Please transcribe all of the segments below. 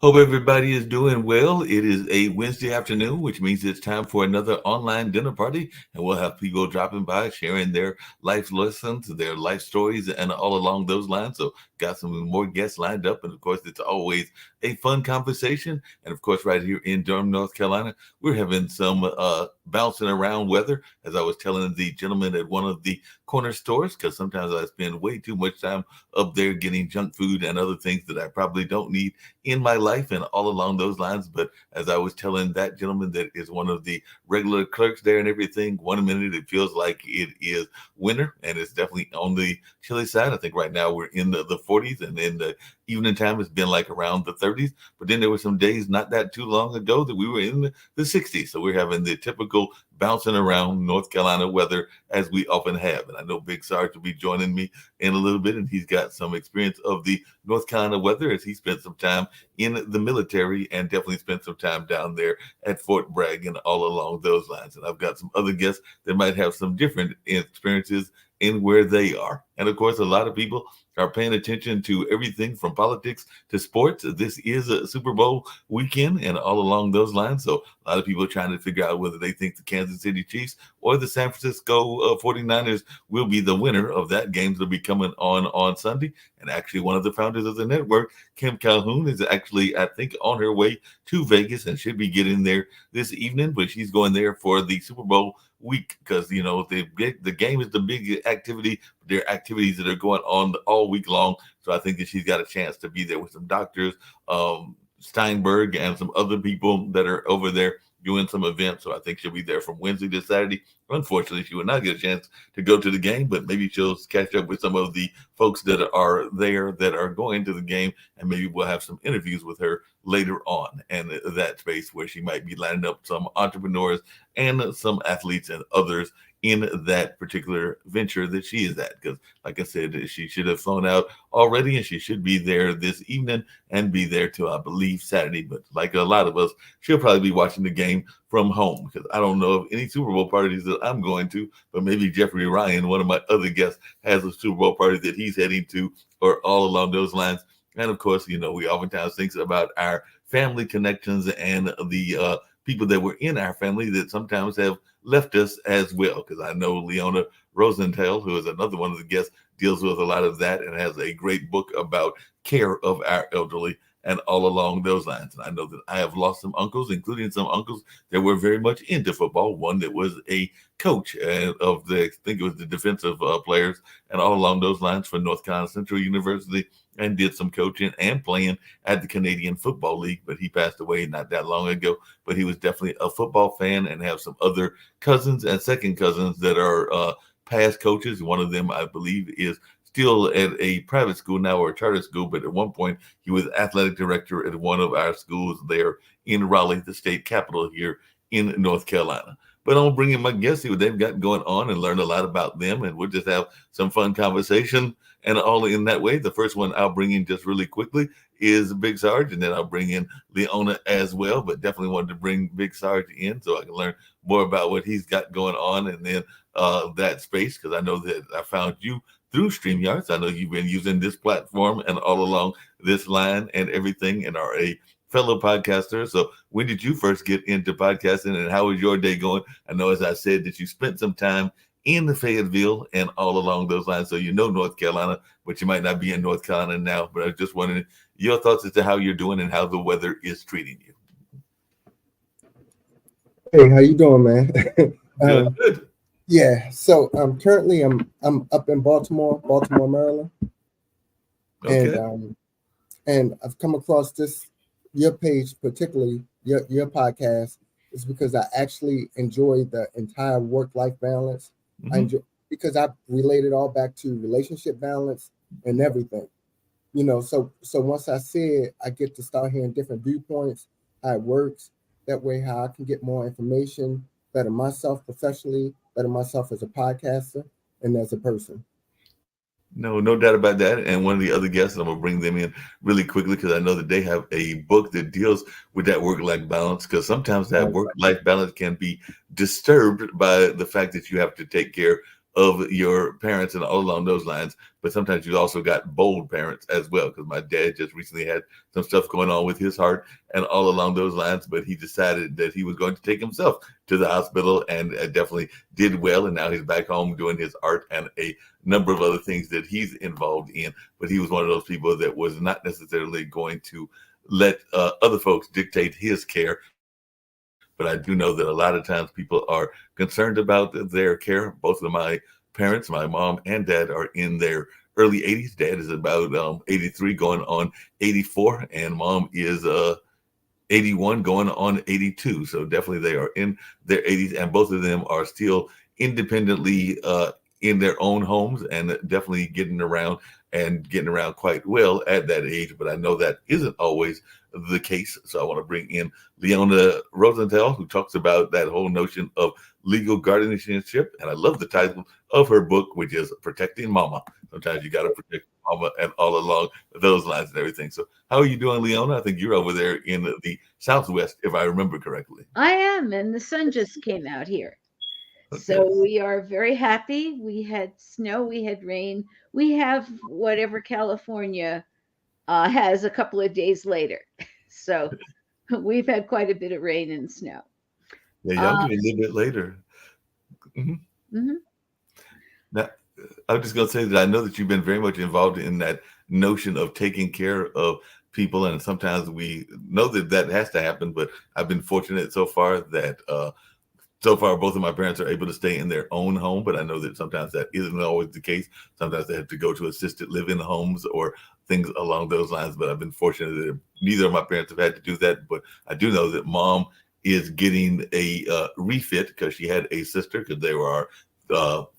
Hope everybody is doing well. It is a Wednesday afternoon, which means it's time for another online dinner party. And we'll have people dropping by, sharing their life lessons, their life stories, and all along those lines. So, got some more guests lined up. And of course, it's always a fun conversation. And of course, right here in Durham, North Carolina, we're having some bouncing around weather, as I was telling the gentleman at one of the corner stores, because sometimes I spend way too much time up there getting junk food and other things that I probably don't need in my life and all along those lines. But as I was telling that gentleman that is one of the regular clerks there and everything, 1 minute it feels like it is winter and it's definitely on the chilly side. I think right now we're in the 40s, and in the evening time it's been like around the 30s. But then there were some days not that too long ago that we were in the 60s. So we're having the typical bouncing around North Carolina weather as we often have. And I know Big Sarge will be joining me in a little bit, and he's got some experience of the North Carolina weather as he spent some time in the military and definitely spent some time down there at Fort Bragg and all along those lines. And I've got some other guests that might have some different experiences in where they are. And of course, a lot of people are paying attention to everything from politics to sports. This is a Super Bowl weekend and all along those lines. So a lot of people are trying to figure out whether they think the Kansas City Chiefs or the San Francisco 49ers will be the winner of that game that'll be coming on Sunday. And actually, one of the founders of the network, Kim Calhoun, is actually, I think, on her way to Vegas and should be getting there this evening. But she's going there for the Super Bowl week because the game is the big activity. There are activities that are going on all week long. So I think that she's got a chance to be there with some doctors, Steinberg, and some other people that are over there doing some events. So I think she'll be there from Wednesday to Saturday. Unfortunately, she will not get a chance to go to the game, but maybe she'll catch up with some of the folks that are there that are going to the game, and maybe we'll have some interviews with her later on, and that space where she might be lining up some entrepreneurs and some athletes and others in that particular venture that she is at. Because, like I said, she should have flown out already, and she should be there this evening and be there till, I believe, Saturday. But like a lot of us, she'll probably be watching the game from home, because I don't know of any Super Bowl parties that I'm going to, but maybe Jeffrey Ryan, one of my other guests, has a Super Bowl party that he's heading to, or all along those lines. And of course, we oftentimes think about our family connections and the people that were in our family that sometimes have left us as well. Because I know Leona Rosenthal, who is another one of the guests, deals with a lot of that and has a great book about care of our elderly and all along those lines. And I know that I have lost some uncles, including some uncles that were very much into football. One that was a coach of I think it was the defensive players, and all along those lines for North Carolina Central University, and did some coaching and playing at the Canadian Football League. But he passed away not that long ago. But he was definitely a football fan, and have some other cousins and second cousins that are past coaches. One of them, I believe, is still at a private school now, or a charter school, but at one point he was athletic director at one of our schools there in Raleigh, the state capital here in North Carolina. But I'll bring in my guests, see what they've got going on, and learn a lot about them, and we'll just have some fun conversation and all in that way. The first one I'll bring in just really quickly is Big Sarge, and then I'll bring in Leona as well, but definitely wanted to bring Big Sarge in so I can learn more about what he's got going on, and then that space, because I know that I found you through StreamYards. I know you've been using this platform and all along this line and everything, and are a fellow podcaster. So when did you first get into podcasting, and how was your day going? I know, as I said, that you spent some time in the Fayetteville and all along those lines. So North Carolina, but you might not be in North Carolina now. But I was just wondering your thoughts as to how you're doing and how the weather is treating you. Hey, how you doing, man? Good. Yeah. So currently I'm up in Baltimore, Maryland, Okay. and I've come across your page, particularly your podcast, is because I actually enjoy the entire work-life balance. Mm-hmm. I enjoy because I relate it all back to relationship balance and everything. So once I see it, I get to start hearing different viewpoints, how it works. That way, how I can get more information, better myself professionally, better myself as a podcaster and as a person. No doubt about that. And one of the other guests, I'm going to bring them in really quickly, because I know that they have a book that deals with that work-life balance, because sometimes that work-life balance can be disturbed by the fact that you have to take care of your parents and all along those lines. But sometimes you also got bold parents as well, because my dad just recently had some stuff going on with his heart and all along those lines. But he decided that he was going to take himself to the hospital, and definitely did well. And now he's back home doing his art and a number of other things that he's involved in. But he was one of those people that was not necessarily going to let other folks dictate his care. But I do know that a lot of times people are concerned about their care. Both of my parents, my mom and dad, are in their early 80s. Dad is about 83 going on 84, and mom is 81 going on 82. So definitely they are in their 80s, and both of them are still independently in their own homes, and definitely getting around quite well at that age. But I know that isn't always the case. So I want to bring in Leona Rosenthal, who talks about that whole notion of legal guardianship. And I love the title of her book, which is Protecting Mama. Sometimes you got to protect mama, and all along those lines and everything. So how are you doing, Leona? I think you're over there in the Southwest, if I remember correctly. I am, and the sun just came out here. Okay. So we are very happy. We had snow, we had rain. We have whatever California has a couple of days later. So we've had quite a bit of rain and snow. Yeah, y'all get a little bit later. Now, I'm just going to say that I know that you've been very much involved in that notion of taking care of people, and sometimes we know that that has to happen. But I've been fortunate so far that both of my parents are able to stay in their own home. But I know that sometimes that isn't always the case. Sometimes they have to go to assisted living homes or things along those lines. But I've been fortunate that neither of my parents have had to do that. But I do know that mom is getting a refit, because she had a sister, because there are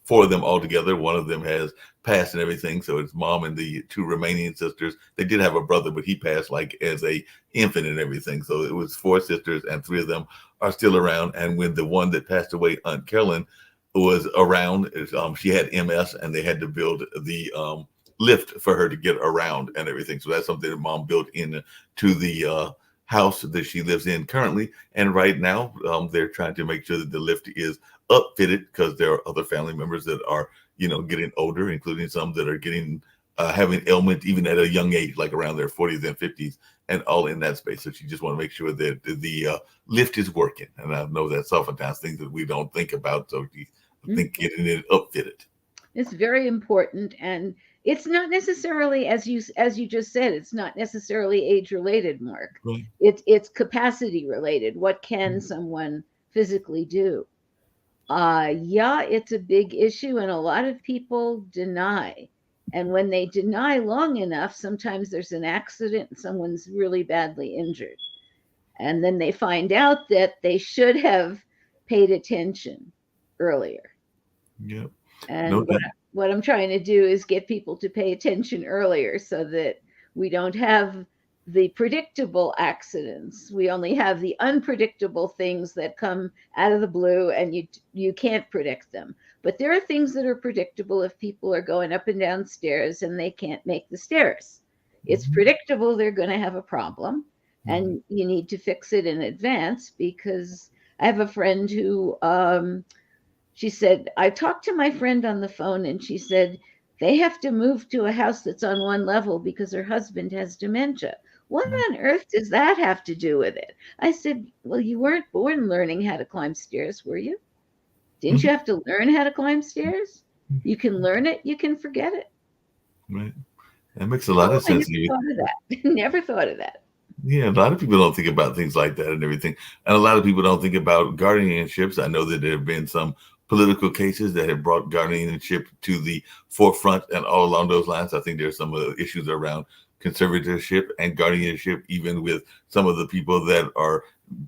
four of them all together. One of them has passed and everything. So it's mom and the two remaining sisters. They did have a brother, but he passed like as a infant and everything. So it was four sisters, and three of them are still around. And when the one that passed away, Aunt Carolyn, was around, she had MS, and they had to build the lift for her to get around and everything. So that's something that mom built in to the house that she lives in currently. And right now they're trying to make sure that the lift is upfitted, because there are other family members that are, getting older, including some that are getting having ailment even at a young age, like around their 40s and 50s, and all in that space. So she just want to make sure that the lift is working. And I know that's oftentimes things that we don't think about. So I think getting it upfitted. It's very important, and it's not necessarily, as you just said, it's not necessarily age related, Mark. Right. It's capacity related. What can someone physically do? Yeah, it's a big issue, and a lot of people deny. And when they deny long enough, sometimes there's an accident and someone's really badly injured. And then they find out that they should have paid attention earlier. Yep. And No doubt. what I'm trying to do is get people to pay attention earlier, so that we don't have the predictable accidents. We only have the unpredictable things that come out of the blue, and you can't predict them. But there are things that are predictable. If people are going up and down stairs and they can't make the stairs, it's predictable they're going to have a problem, and you need to fix it in advance. Because I have a friend who she said, I talked to my friend on the phone, and she said they have to move to a house that's on one level because her husband has dementia. What on earth does that have to do with it? I said, well, you weren't born learning how to climb stairs, were you? Didn't you have to learn how to climb stairs? You can learn it, you can forget it. Right. That makes a lot of sense. I never thought of that. Never thought of that. Yeah, a lot of people don't think about things like that and everything. And a lot of people don't think about guardianships. I know that there have been some political cases that have brought guardianship to the forefront, and all along those lines. I think there's some issues around conservatorship and guardianship, even with some of the people that are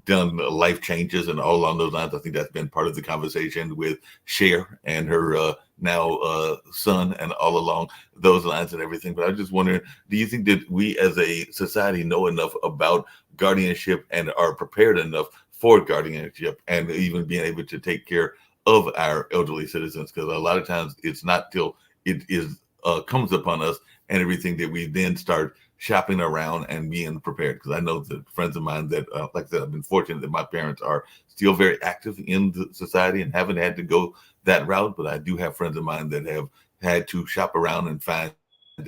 done life changes and all along those lines. I think that's been part of the conversation with Cher and her now son, and all along those lines and everything. But I was just wondering, do you think that we as a society know enough about guardianship and are prepared enough for guardianship, and even being able to take care of our elderly citizens? Because a lot of times it's not till it is comes upon us and everything that we then start shopping around and being prepared. Because I know that friends of mine that, like I said, I've been fortunate that my parents are still very active in the society and haven't had to go that route. But I do have friends of mine that have had to shop around and find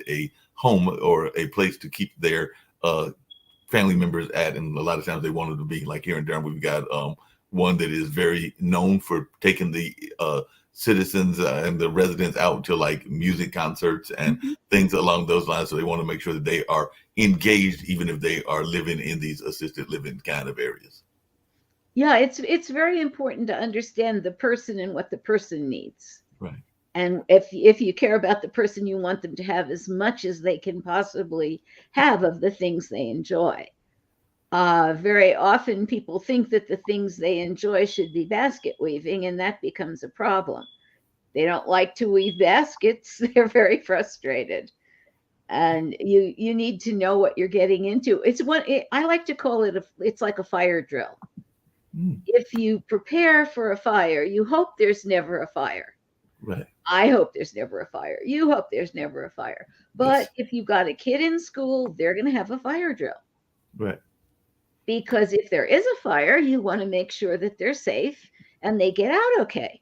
a home or a place to keep their family members at. And a lot of times they wanted to be, like here in Durham, we've got one that is very known for taking the citizens and the residents out to like music concerts and things along those lines. So they want to make sure that they are engaged, even if they are living in these assisted living kind of areas. Yeah, it's very important to understand the person and what the person needs. Right. And if you care about the person, you want them to have as much as they can possibly have of the things they enjoy. Very often people think that the things they enjoy should be basket weaving, and that becomes a problem. They don't like to weave baskets. They're very frustrated. And you need to know what you're getting into. I like to call it, it's like a fire drill. If you prepare for a fire, you hope there's never a fire. Right. I hope there's never a fire. You hope there's never a fire. But if you've got a kid in school, they're going to have a fire drill. Right. Because if there is a fire, you want to make sure that they're safe and they get out okay.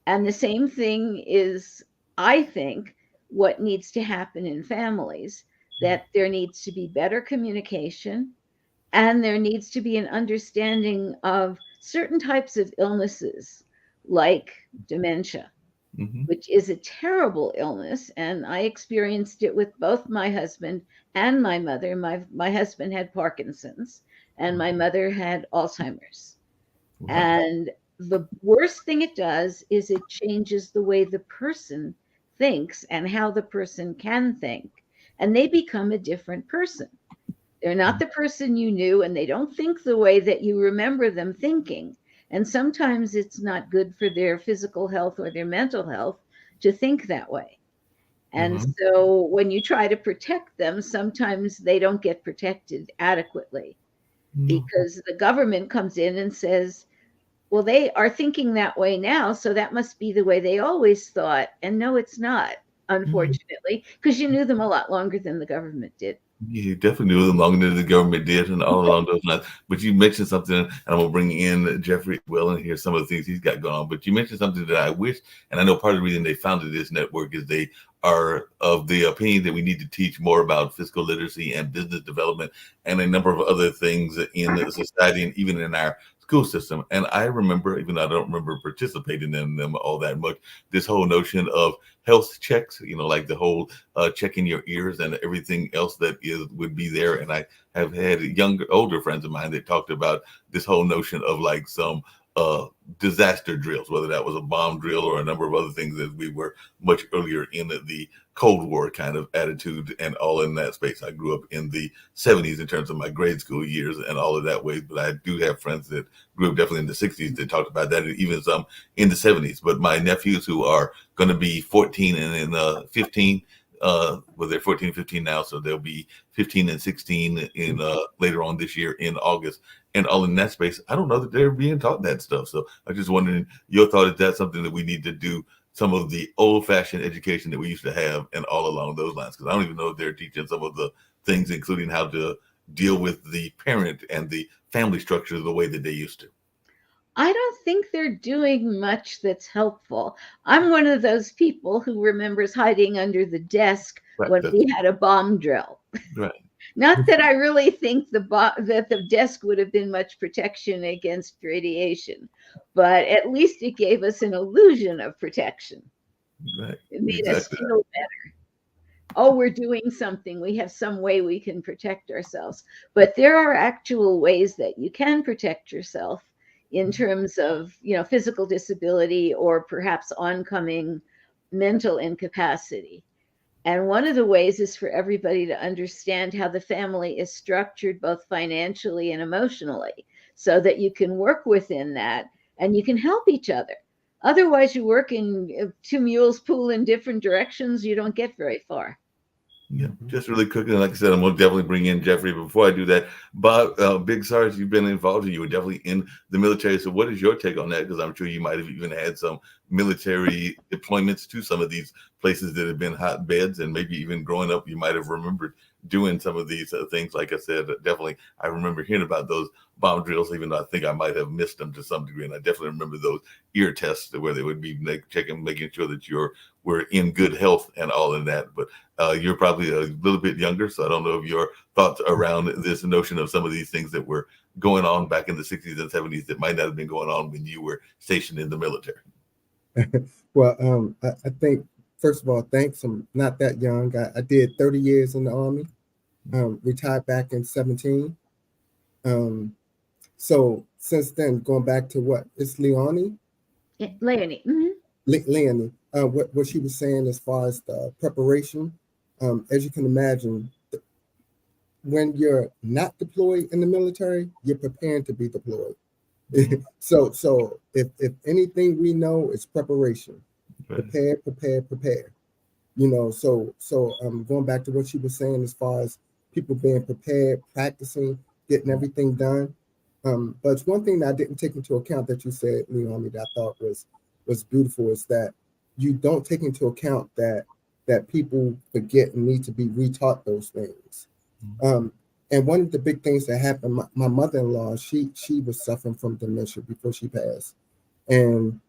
And the same thing is, I think, what needs to happen in families, that there needs to be better communication and there needs to be an understanding of certain types of illnesses like dementia, which is a terrible illness. And I experienced it with both my husband and my mother. My husband had Parkinson's and my mother had Alzheimer's. Wow. And the worst thing it does is it changes the way the person thinks and how the person can think. And they become a different person. They're not the person you knew, and they don't think the way that you remember them thinking. And sometimes it's not good for their physical health or their mental health to think that way. And so when you try to protect them, sometimes they don't get protected adequately because the government comes in and says, well, they are thinking that way now, so that must be the way they always thought. And no, it's not, unfortunately, because you knew them a lot longer than the government did. You definitely knew them longer than the government did and all along those lines. But you mentioned something, and I'm going to bring in Jeffrey Will and hear some of the things he's got going on. But you mentioned something that I wish, and I know part of the reason they founded this network is they are of the opinion that we need to teach more about fiscal literacy and business development and a number of other things in the society and even in our school system. And I remember, even though I don't remember participating in them all that much, this whole notion of health checks, like the whole checking your ears and everything else that would be there. And I have had older friends of mine that talked about this whole notion of like some disaster drills, whether that was a bomb drill or a number of other things, as we were much earlier in the Cold War kind of attitude and all in that space. I grew up in the 70s in terms of my grade school years and all of that way, but I do have friends that grew up definitely in the 60s that talked about that, and even some in the 70s. But my nephews who are going to be 14 and then 15, well, they're 14, 15 now, so they'll be 15 and 16 in later on this year in August, and all in that space. I don't know that they're being taught that stuff. So I'm just wondering, your thought, is that something that we need to do, some of the old-fashioned education that we used to have and all along those lines? Because I don't even know if they're teaching some of the things, including how to deal with the parent and the family structure the way that they used to. I don't think they're doing much that's helpful. I'm one of those people who remembers hiding under the desk when we had a bomb drill. Right. Not that I really think that the desk would have been much protection against radiation, but at least it gave us an illusion of protection. Right. It made us feel better. Oh, we're doing something. We have some way we can protect ourselves. But there are actual ways that you can protect yourself in terms of, physical disability or perhaps oncoming mental incapacity. And one of the ways is for everybody to understand how the family is structured, both financially and emotionally, so that you can work within that and you can help each other. Otherwise, you work in two mules pull in different directions, you don't get very far. Yeah, just really quickly, like I said, I'm going to definitely bring in Jeffrey. But before I do that, Bob, Big Sarge, you've been involved and you were definitely in the military. So what is your take on that? Because I'm sure you might have even had some military deployments to some of these places that have been hotbeds, and maybe even growing up, you might have remembered doing some of these things. Like I said, definitely, I remember hearing about those bomb drills, even though I think I might have missed them to some degree. And I definitely remember those ear tests where they would be checking, making sure that were in good health and all of that. But you're probably a little bit younger, so I don't know if your thoughts around this notion of some of these things that were going on back in the 60s and 70s that might not have been going on when you were stationed in the military. Well, I think, first of all, thanks. I'm not that young. I did 30 years in the Army, retired back in 17. So since then, going back to what? It's Leonie? Yeah, Leonie. Mm-hmm. Leonie, what she was saying as far as the preparation, as you can imagine, when you're not deployed in the military, you're preparing to be deployed. So if anything we know, it's preparation. Right. Prepare. So going back to what she was saying as far as people being prepared, practicing, getting everything done. But it's one thing that I didn't take into account that you said, Leonie, that I thought was beautiful, is that you don't take into account that people forget and need to be retaught those things. And one of the big things that happened, my mother-in-law, she was suffering from dementia before she passed, and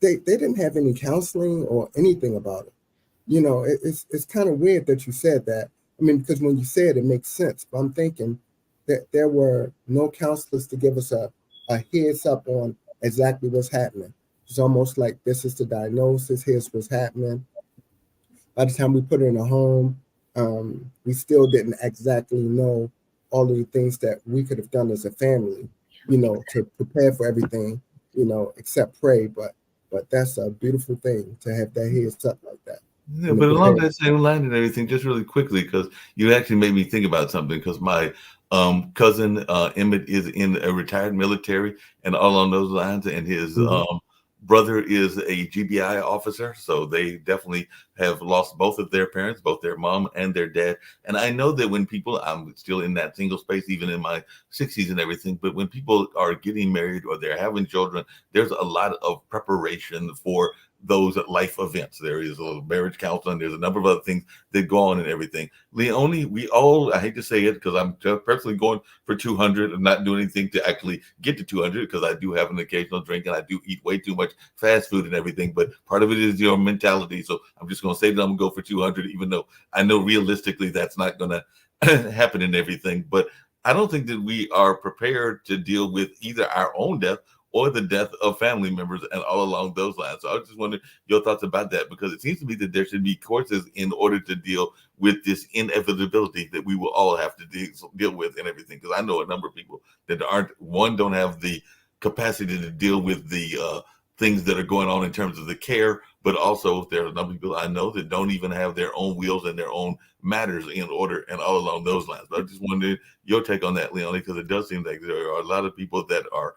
they didn't have any counseling or anything about it. It's kind of weird that you said that. I mean, because when you say it, it makes sense. But I'm thinking that there were no counselors to give us a heads up on exactly what's happening. It's almost like this is the diagnosis, here's what's happening. By the time we put her in a home, we still didn't exactly know all of the things that we could have done as a family, to prepare for everything, except pray. But that's a beautiful thing to have that heads up like that. Yeah, but along that same line and everything, just really quickly, because you actually made me think about something. Because my cousin Emmett is in a retired military, and all on those lines, and his brother is a GBI officer, so they definitely have lost both of their parents, both their mom and their dad. And I know that when people, I'm still in that single space, even in my 60s and everything, but when people are getting married or they're having children, there's a lot of preparation for those life events. There is a marriage counseling. There's a number of other things that go on and everything. Leonie, we all, I hate to say it because I'm personally going for 200 and not doing anything to actually get to 200 because I do have an occasional drink and I do eat way too much fast food and everything. But part of it is your mentality. So I'm just going to say that I'm going to go for 200, even though I know realistically that's not going to happen and everything. But I don't think that we are prepared to deal with either our own death or the death of family members and all along those lines. So I just wondered your thoughts about that, because it seems to me that there should be courses in order to deal with this inevitability that we will all have to deal with and everything. Because I know a number of people that don't have the capacity to deal with the things that are going on in terms of the care, but also there are a number of people I know that don't even have their own wheels and their own matters in order and all along those lines. But I just wondered your take on that, Leonie, because it does seem like there are a lot of people that are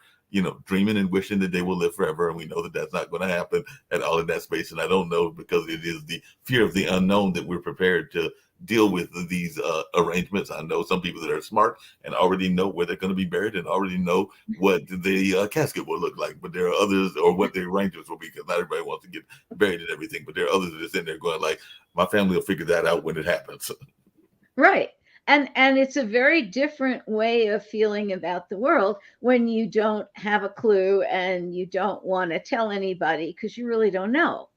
dreaming and wishing that they will live forever. And we know that that's not going to happen at all in that space. And I don't know, because it is the fear of the unknown that we're prepared to deal with these arrangements. I know some people that are smart and already know where they're going to be buried and already know what the casket will look like. But there are others, or what the arrangements will be, because not everybody wants to get buried and everything. But there are others that are sitting there going like, my family will figure that out when it happens. Right. And it's a very different way of feeling about the world when you don't have a clue and you don't want to tell anybody because you really don't know.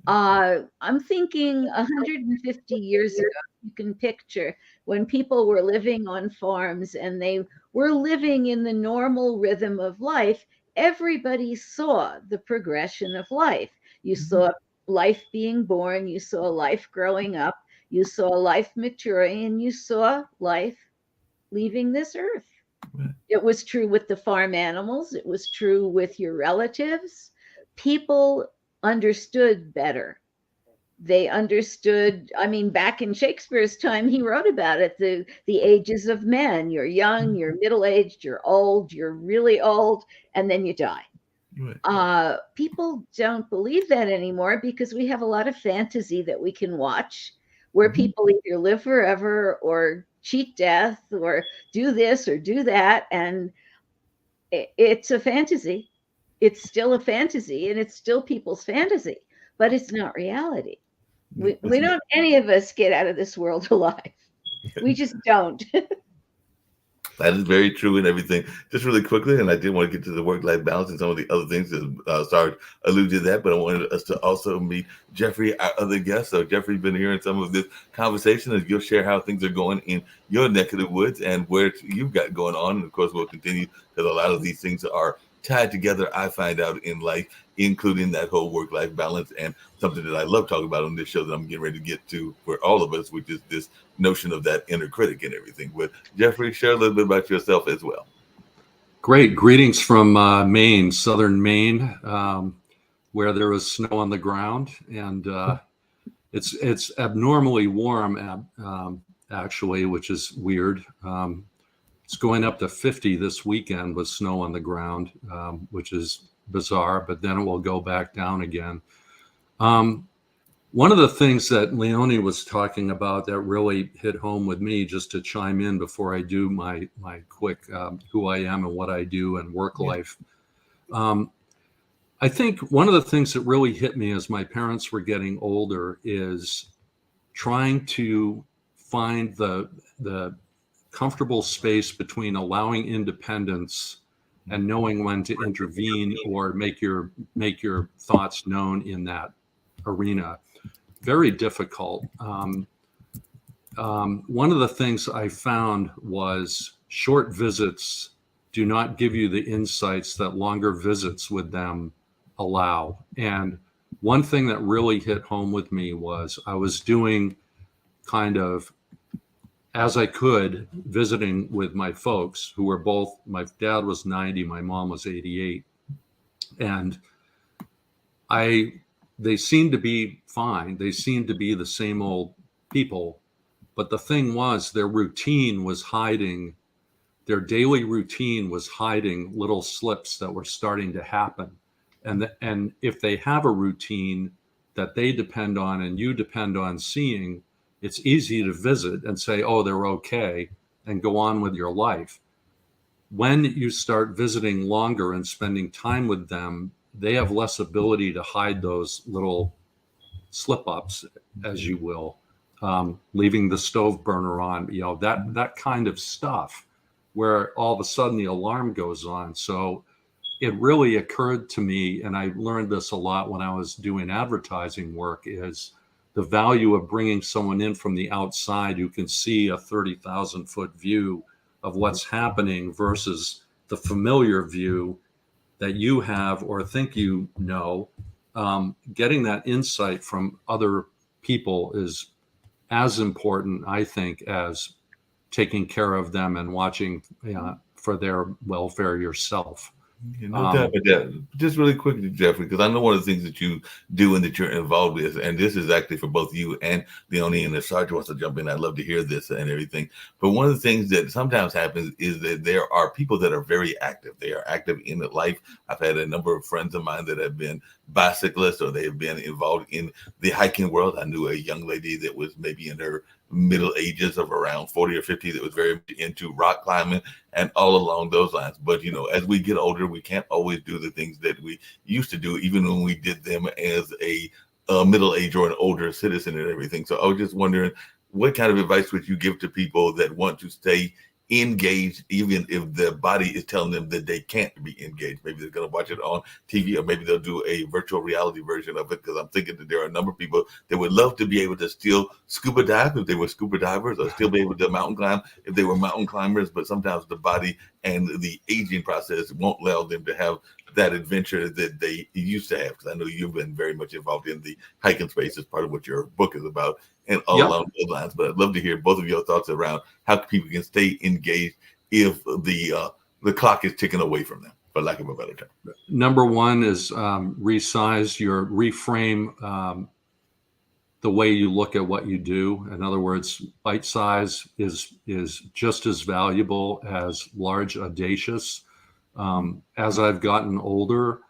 I'm thinking 150 years ago, you can picture when people were living on farms and they were living in the normal rhythm of life, everybody saw the progression of life. You saw life being born, you saw life growing up, you saw life maturing, and you saw life leaving this earth. It was true with the farm animals. It was true with your relatives. People understood better. They understood, I mean, back in Shakespeare's time, he wrote about it, the ages of men. You're young, you're middle-aged, you're old, you're really old, and then you die. Right. People don't believe that anymore because we have a lot of fantasy that we can watch where people either live forever or cheat death or do this or do that. And it's a fantasy. It's still a fantasy and it's still people's fantasy, but it's not reality. We don't, any of us get out of this world alive. We just don't. That is very true and everything. Just really quickly, and I did want to get to the work-life balance and some of the other things that Sarge alluded to that, but I wanted us to also meet Jeffrey, our other guest. So Jeffrey's been hearing some of this conversation, and you'll share how things are going in your neck of the woods and where you've got going on. And of course, we'll continue because a lot of these things are tied together, I find out in life, including that whole work-life balance, and something that I love talking about on this show that I'm getting ready to get to for all of us, which is this notion of that inner critic and everything. But Jeffrey, share a little bit about yourself as well. Great. Greetings from Maine, southern Maine, where there is snow on the ground, and it's abnormally warm, actually, which is weird. It's going up to 50 this weekend with snow on the ground, which is bizarre, but then it will go back down again. One of the things that Leonie was talking about that really hit home with me, just to chime in before I do my quick who I am and what I do and work life. I think one of the things that really hit me as my parents were getting older is trying to find the comfortable space between allowing independence and knowing when to intervene or make your thoughts known in that arena. Very difficult. One of the things I found was short visits do not give you the insights that longer visits with them allow. And one thing that really hit home with me was I was doing kind of as I could, visiting with my folks who were both, my dad was 90, my mom was 88. And they seemed to be fine. They seemed to be the same old people. But the thing was, their routine was hiding, their daily routine was hiding little slips that were starting to happen. And if they have a routine that they depend on and you depend on seeing, it's easy to visit and say, oh, they're okay, and go on with your life. When you start visiting longer and spending time with them, they have less ability to hide those little slip-ups, as you will, leaving the stove burner on, that kind of stuff, where all of a sudden the alarm goes on. So it really occurred to me, and I learned this a lot when I was doing advertising work, is the value of bringing someone in from the outside who can see a 30,000 foot view of what's happening versus the familiar view that you have or think you know. Getting that insight from other people is as important, I think, as taking care of them and watching for their welfare yourself. No doubt about that. Just really quickly, Jeffrey, because I know one of the things that you do and that you're involved with, and this is actually for both you and Leonie, and if Sarge wants to jump in, I'd love to hear this and everything. But one of the things that sometimes happens is that there are people that are very active. They are active in life. I've had a number of friends of mine that have been bicyclists or they have been involved in the hiking world. I knew a young lady that was maybe in her middle ages of around 40 or 50 that was very into rock climbing and all along those lines. But, as we get older, we can't always do the things that we used to do, even when we did them as a middle age or an older citizen and everything. So I was just wondering, what kind of advice would you give to people that want to stay engaged, even if their body is telling them that they can't be engaged? Maybe they're going to watch it on TV, or maybe they'll do a virtual reality version of it, because I'm thinking that there are a number of people that would love to be able to still scuba dive if they were scuba divers, or still be able to mountain climb if they were mountain climbers, but sometimes the body and the aging process won't allow them to have that adventure that they used to have. Because I know you've been very much involved in the hiking space as part of what your book is about and all along those lines. But I'd love to hear both of your thoughts around how people can stay engaged if the clock is ticking away from them, for lack of a better term. Number one is reframe the way you look at what you do. In other words, bite size is just as valuable as large, audacious. As I've gotten older,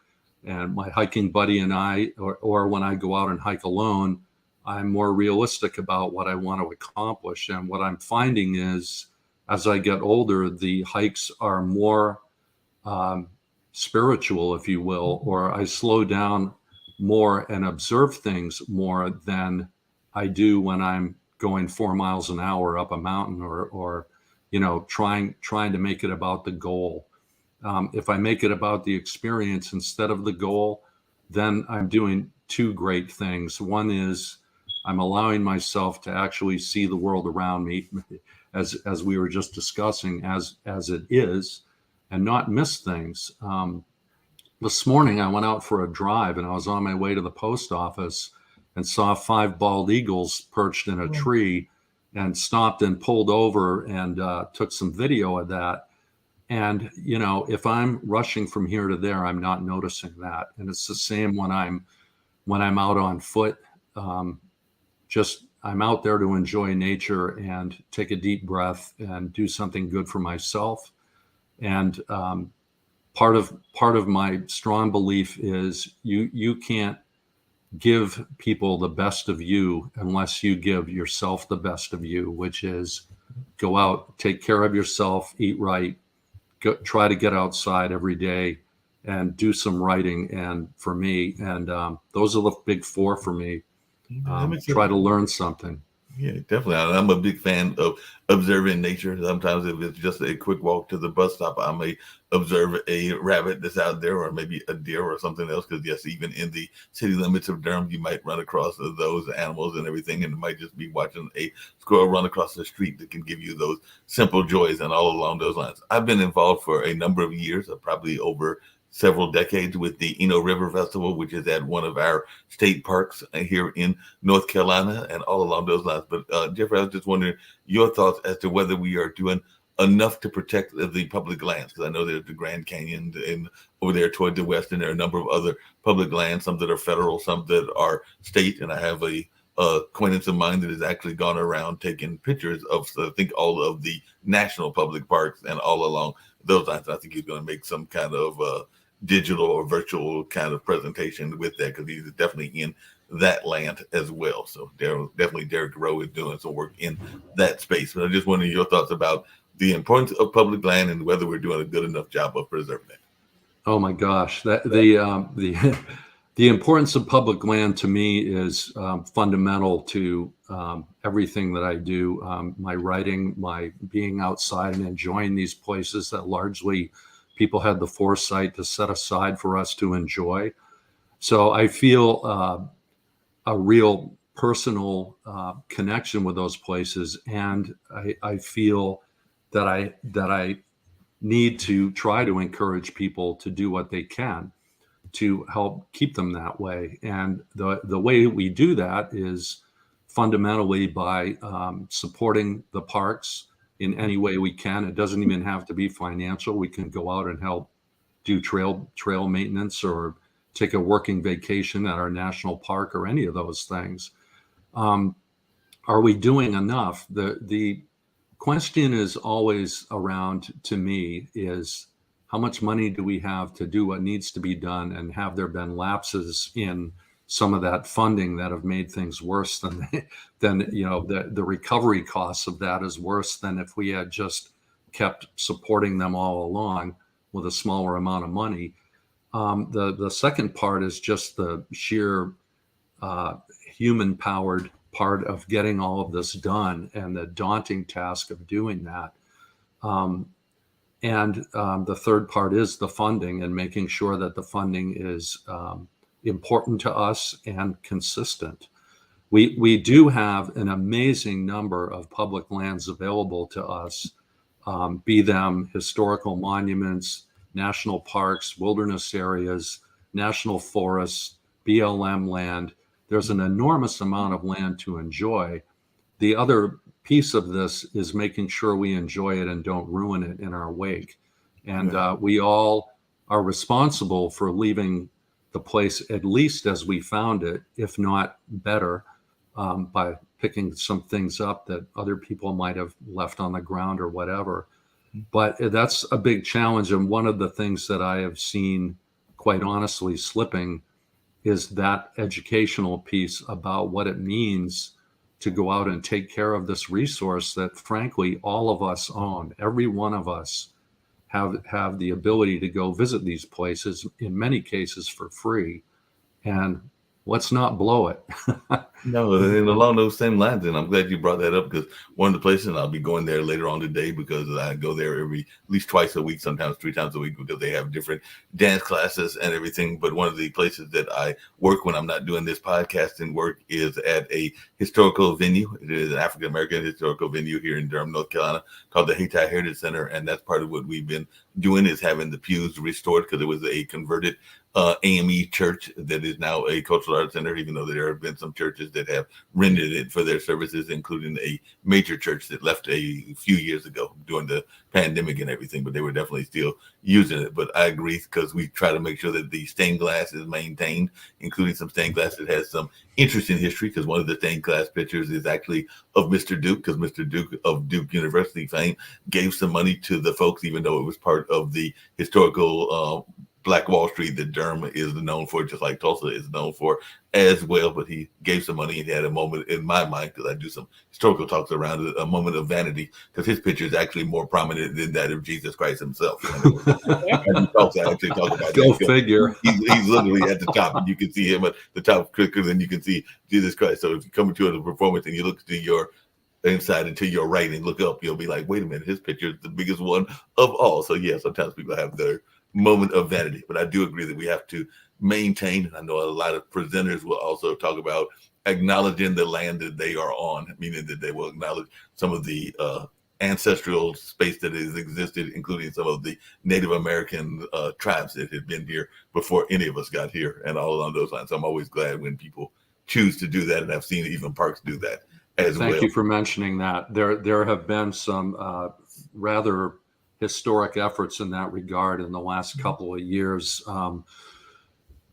and my hiking buddy and I, or when I go out and hike alone, I'm more realistic about what I want to accomplish. And what I'm finding is, as I get older, the hikes are more spiritual, if you will, or I slow down more and observe things more than I do when I'm going 4 miles an hour up a mountain, or trying to make it about the goal. If I make it about the experience instead of the goal, then I'm doing two great things. One is I'm allowing myself to actually see the world around me as we were just discussing, as it is, and not miss things. This morning I went out for a drive, and I was on my way to the post office and saw 5 bald eagles perched in a tree, and stopped and pulled over and took some video of that. And, if I'm rushing from here to there, I'm not noticing that. And it's the same when I'm out on foot. I'm out there to enjoy nature and take a deep breath and do something good for myself. And part of my strong belief is you can't give people the best of you unless you give yourself the best of you, which is go out, take care of yourself, eat right, try to get outside every day and do some writing. And for me, and those are the big 4 for me. Try to learn something. Yeah, definitely. I'm a big fan of observing nature. Sometimes if it's just a quick walk to the bus stop, I may observe a rabbit that's out there, or maybe a deer or something else. Because yes, even in the city limits of Durham, you might run across those animals and everything. And it might just be watching a squirrel run across the street that can give you those simple joys, and all along those lines. I've been involved for a number of years, probably over several decades, with the Eno River Festival, which is at one of our state parks here in North Carolina, and all along those lines. But Jeffrey, I was just wondering your thoughts as to whether we are doing enough to protect the public lands, because I know there's the Grand Canyon and over there toward the west, and there are a number of other public lands, some that are federal, some that are state. And I have a acquaintance of mine that has actually gone around taking pictures of, I think, all of the national public parks and all along those lines. I think he's going to make some kind of digital or virtual kind of presentation with that, because he's definitely in that land as well. So definitely Derek Rowe is doing some work in that space. But I just wondering your thoughts about the importance of public land and whether we're doing a good enough job of preserving it. Oh my gosh, the importance of public land to me is fundamental to everything that I do. My writing, my being outside and enjoying these places that largely people had the foresight to set aside for us to enjoy. So I feel a real personal connection with those places, and I feel that I need to try to encourage people to do what they can to help keep them that way. And the way we do that is fundamentally by supporting the parks in any way we can. It doesn't even have to be financial. We can go out and help do trail maintenance, or take a working vacation at our national park, or any of those things. Are we doing enough? The question is always around, to me, is how much money do we have to do what needs to be done, and have there been lapses in some of that funding that have made things worse than the recovery costs of that is worse than if we had just kept supporting them all along with a smaller amount of money. The second part is just the sheer human powered part of getting all of this done, and the daunting task of doing that. And the third part is the funding, and making sure that the funding is important to us and consistent. We do have an amazing number of public lands available to us, be them historical monuments, national parks, wilderness areas, national forests, BLM land. There's an enormous amount of land to enjoy. The other piece of this is making sure we enjoy it and don't ruin it in our wake. And we all are responsible for leaving the place at least as we found it, if not better, by picking some things up that other people might have left on the ground or whatever. But that's a big challenge. And one of the things that I have seen, quite honestly, slipping is that educational piece about what it means to go out and take care of this resource that, frankly, all of us own. Every one of us have the ability to go visit these places, in many cases for free. And let's not blow it. No, and along those same lines, and I'm glad you brought that up because one of the places, and I'll be going there later on today because I go there at least twice a week, sometimes 3 times a week because they have different dance classes and everything. But one of the places that I work when I'm not doing this podcasting work is at a historical venue. It is an African American historical venue here in Durham, North Carolina, called the Hayti Heritage Center, and that's part of what we've been doing is having the pews restored because it was a converted AME church that is now a cultural arts center, even though there have been some churches that have rented it for their services, including a major church that left a few years ago during the pandemic and everything, but they were definitely still using it. But I agree because we try to make sure that the stained glass is maintained, including some stained glass that has some interesting history, because one of the stained glass pictures is actually of Mr. Duke, because Mr. Duke of Duke University fame gave some money to the folks, even though it was part of the historical Black Wall Street that Durham is known for, just like Tulsa is known for as well. But he gave some money and he had a moment in my mind, because I do some historical talks around it, a moment of vanity, because his picture is actually more prominent than that of Jesus Christ himself. And talks, I actually talk about Go that. figure. He's literally at the top, and you can see him at the top quicker than you can see Jesus Christ. So if you come into a performance and you look to your inside and to your right and look up, you'll be like, wait a minute, his picture is the biggest one of all. So yeah, sometimes people have their moment of vanity, but I do agree that we have to maintain, and I know a lot of presenters will also talk about acknowledging the land that they are on, meaning that they will acknowledge some of the ancestral space that has existed, including some of the Native American tribes that had been here before any of us got here, and all along those lines. So I'm always glad when people choose to do that, and I've seen even parks do that as well. Thank you for mentioning that. There have been some rather historic efforts in that regard in the last couple of years,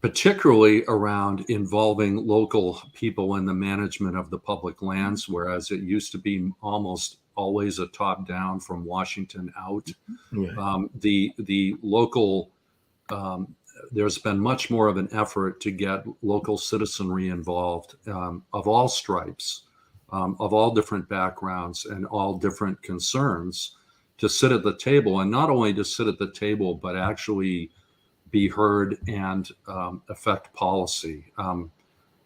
particularly around involving local people in the management of the public lands, whereas it used to be almost always a top down from Washington out. Right. The local, there's been much more of an effort to get local citizenry involved, of all stripes, of all different backgrounds and all different concerns, to sit at the table, and not only to sit at the table, but actually be heard and affect policy. In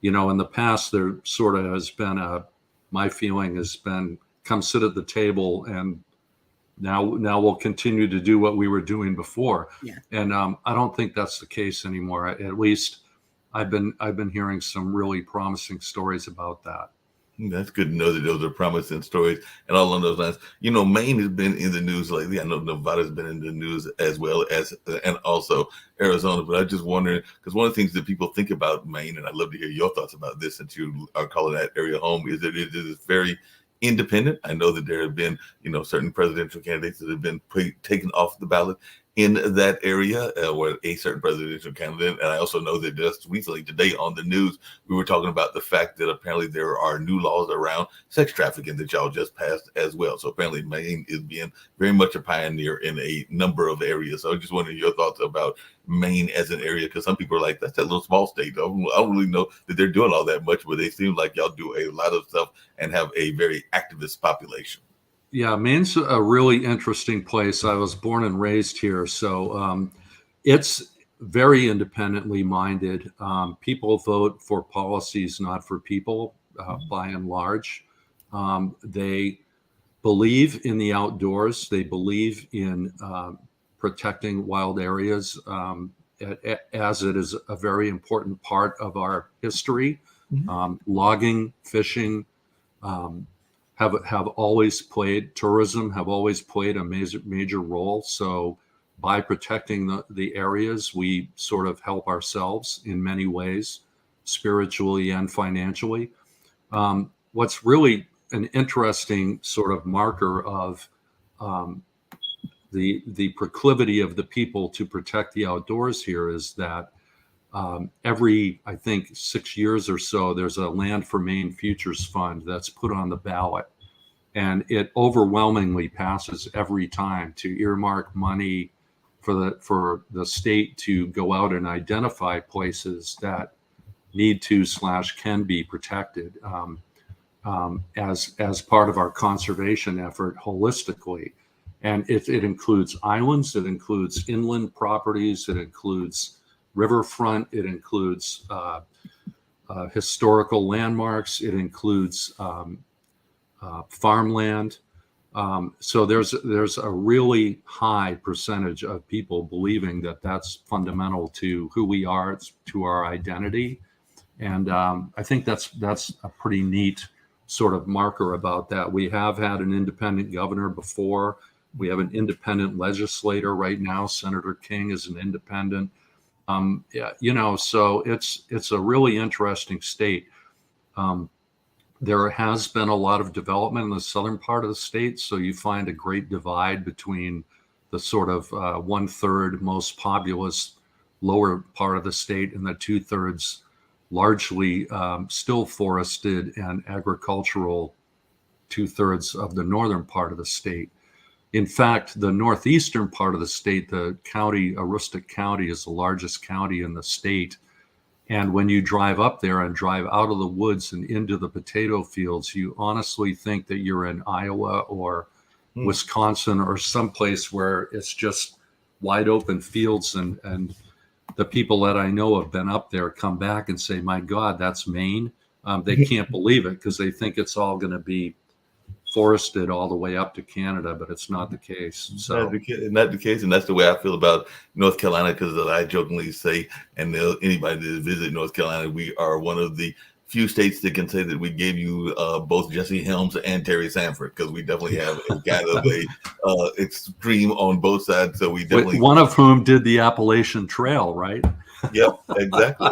the past, there sort of has been my feeling has been, come sit at the table, and now we'll continue to do what we were doing before. Yeah. And I don't think that's the case anymore. At least I've been hearing some really promising stories about that. That's good to know that those are promising stories and all on those lines. Maine has been in the news lately. I know Nevada's been in the news as well as, and also Arizona. But I just wonder, because one of the things that people think about Maine, and I'd love to hear your thoughts about this since you are calling that area home, is that it is very independent. I know that there have been, certain presidential candidates that have been taken off the ballot in that area, or a certain presidential candidate. And I also know that just recently today on the news, we were talking about the fact that apparently there are new laws around sex trafficking that y'all just passed as well. So apparently Maine is being very much a pioneer in a number of areas. So I just wondering your thoughts about Maine as an area, because some people are like, that's that little small state. I don't really know that they're doing all that much, but they seem like y'all do a lot of stuff and have a very activist population. Yeah, Maine's a really interesting place. I was born and raised here, so it's very independently minded. People vote for policies, not for people, by and large. They believe in the outdoors. They believe in protecting wild areas, as it is a very important part of our history. Logging, fishing, have always played, tourism have always played a major role. So by protecting the areas, we sort of help ourselves in many ways, spiritually and financially. What's really an interesting sort of marker of the proclivity of the people to protect the outdoors here is that every, I think, 6 years or so, there's a Land for Maine Futures Fund that's put on the ballot. And it overwhelmingly passes every time to earmark money for the state to go out and identify places that need to / can be protected as part of our conservation effort holistically. And it includes islands, it includes inland properties, it includes riverfront, it includes historical landmarks. It includes farmland. So there's a really high percentage of people believing that that's fundamental to who we are, to our identity. And I think that's a pretty neat sort of marker about that. We have had an independent governor before. We have an independent legislator right now. Senator King is an independent. Yeah, so it's a really interesting state. There has been a lot of development in the southern part of the state, so you find a great divide between the sort of 1/3 most populous lower part of the state and the 2/3 largely still forested and agricultural 2/3 of the northern part of the state. In fact, the northeastern part of the state, the county, Aroostook County, is the largest county in the state. And when you drive up there and drive out of the woods and into the potato fields, you honestly think that you're in Iowa or Wisconsin or someplace where it's just wide open fields. And the people that I know have been up there come back and say, my God, that's Maine. They can't believe it because they think it's all going to be forested all the way up to Canada, but it's not the case. So not the case, and that's the way I feel about North Carolina, because I jokingly say, and anybody that visit North Carolina, we are one of the few states that can say that we gave you both Jesse Helms and Terry Sanford, because we definitely have a kind of a extreme on both sides. So we definitely, one of whom did the Appalachian Trail, right? Yep, exactly.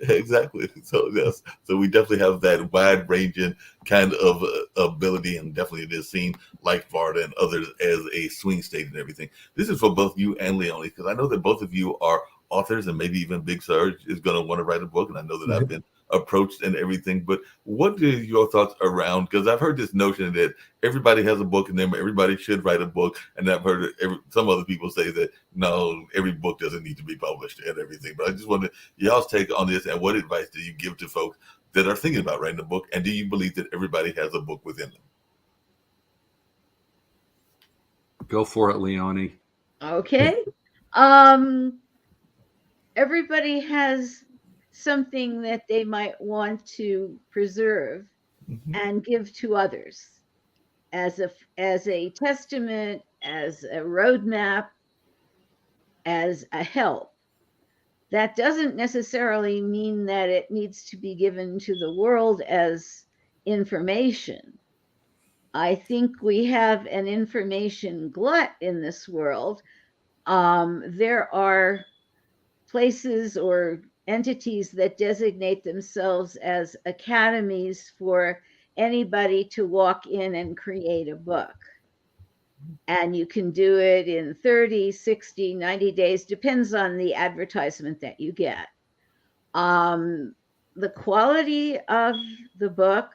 Exactly. So yes, so we definitely have that wide ranging kind of ability, and definitely it is seen like Florida and others as a swing state and everything. This is for both you and Leonie, because I know that both of you are authors, and maybe even Big Surge is going to want to write a book, and I know that I've been approached and everything. But what are your thoughts around, because I've heard this notion that everybody has a book in them, everybody should write a book, and I've heard some other people say that no, every book doesn't need to be published and everything. But I just wanted y'all's take on this, and what advice do you give to folks that are thinking about writing a book, and do you believe that everybody has a book within them? Go for it, Leonie. Okay. Everybody has something that they might want to preserve and give to others as a testament, as a roadmap, as a help. That doesn't necessarily mean that it needs to be given to the world as information. I think we have an information glut in this world. There are places or entities that designate themselves as academies for anybody to walk in and create a book. And you can do it in 30, 60, 90 days, depends on the advertisement that you get. The quality of the book,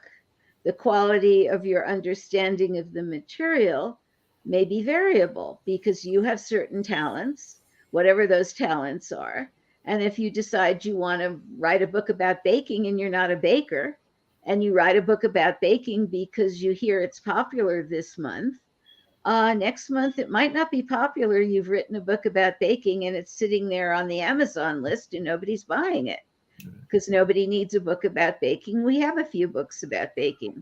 the quality of your understanding of the material may be variable because you have certain talents, whatever those talents are. And if you decide you want to write a book about baking and you're not a baker, and you write a book about baking because you hear it's popular this month, next month it might not be popular. You've written a book about baking and it's sitting there on the Amazon list and nobody's buying it because nobody needs a book about baking. We have a few books about baking.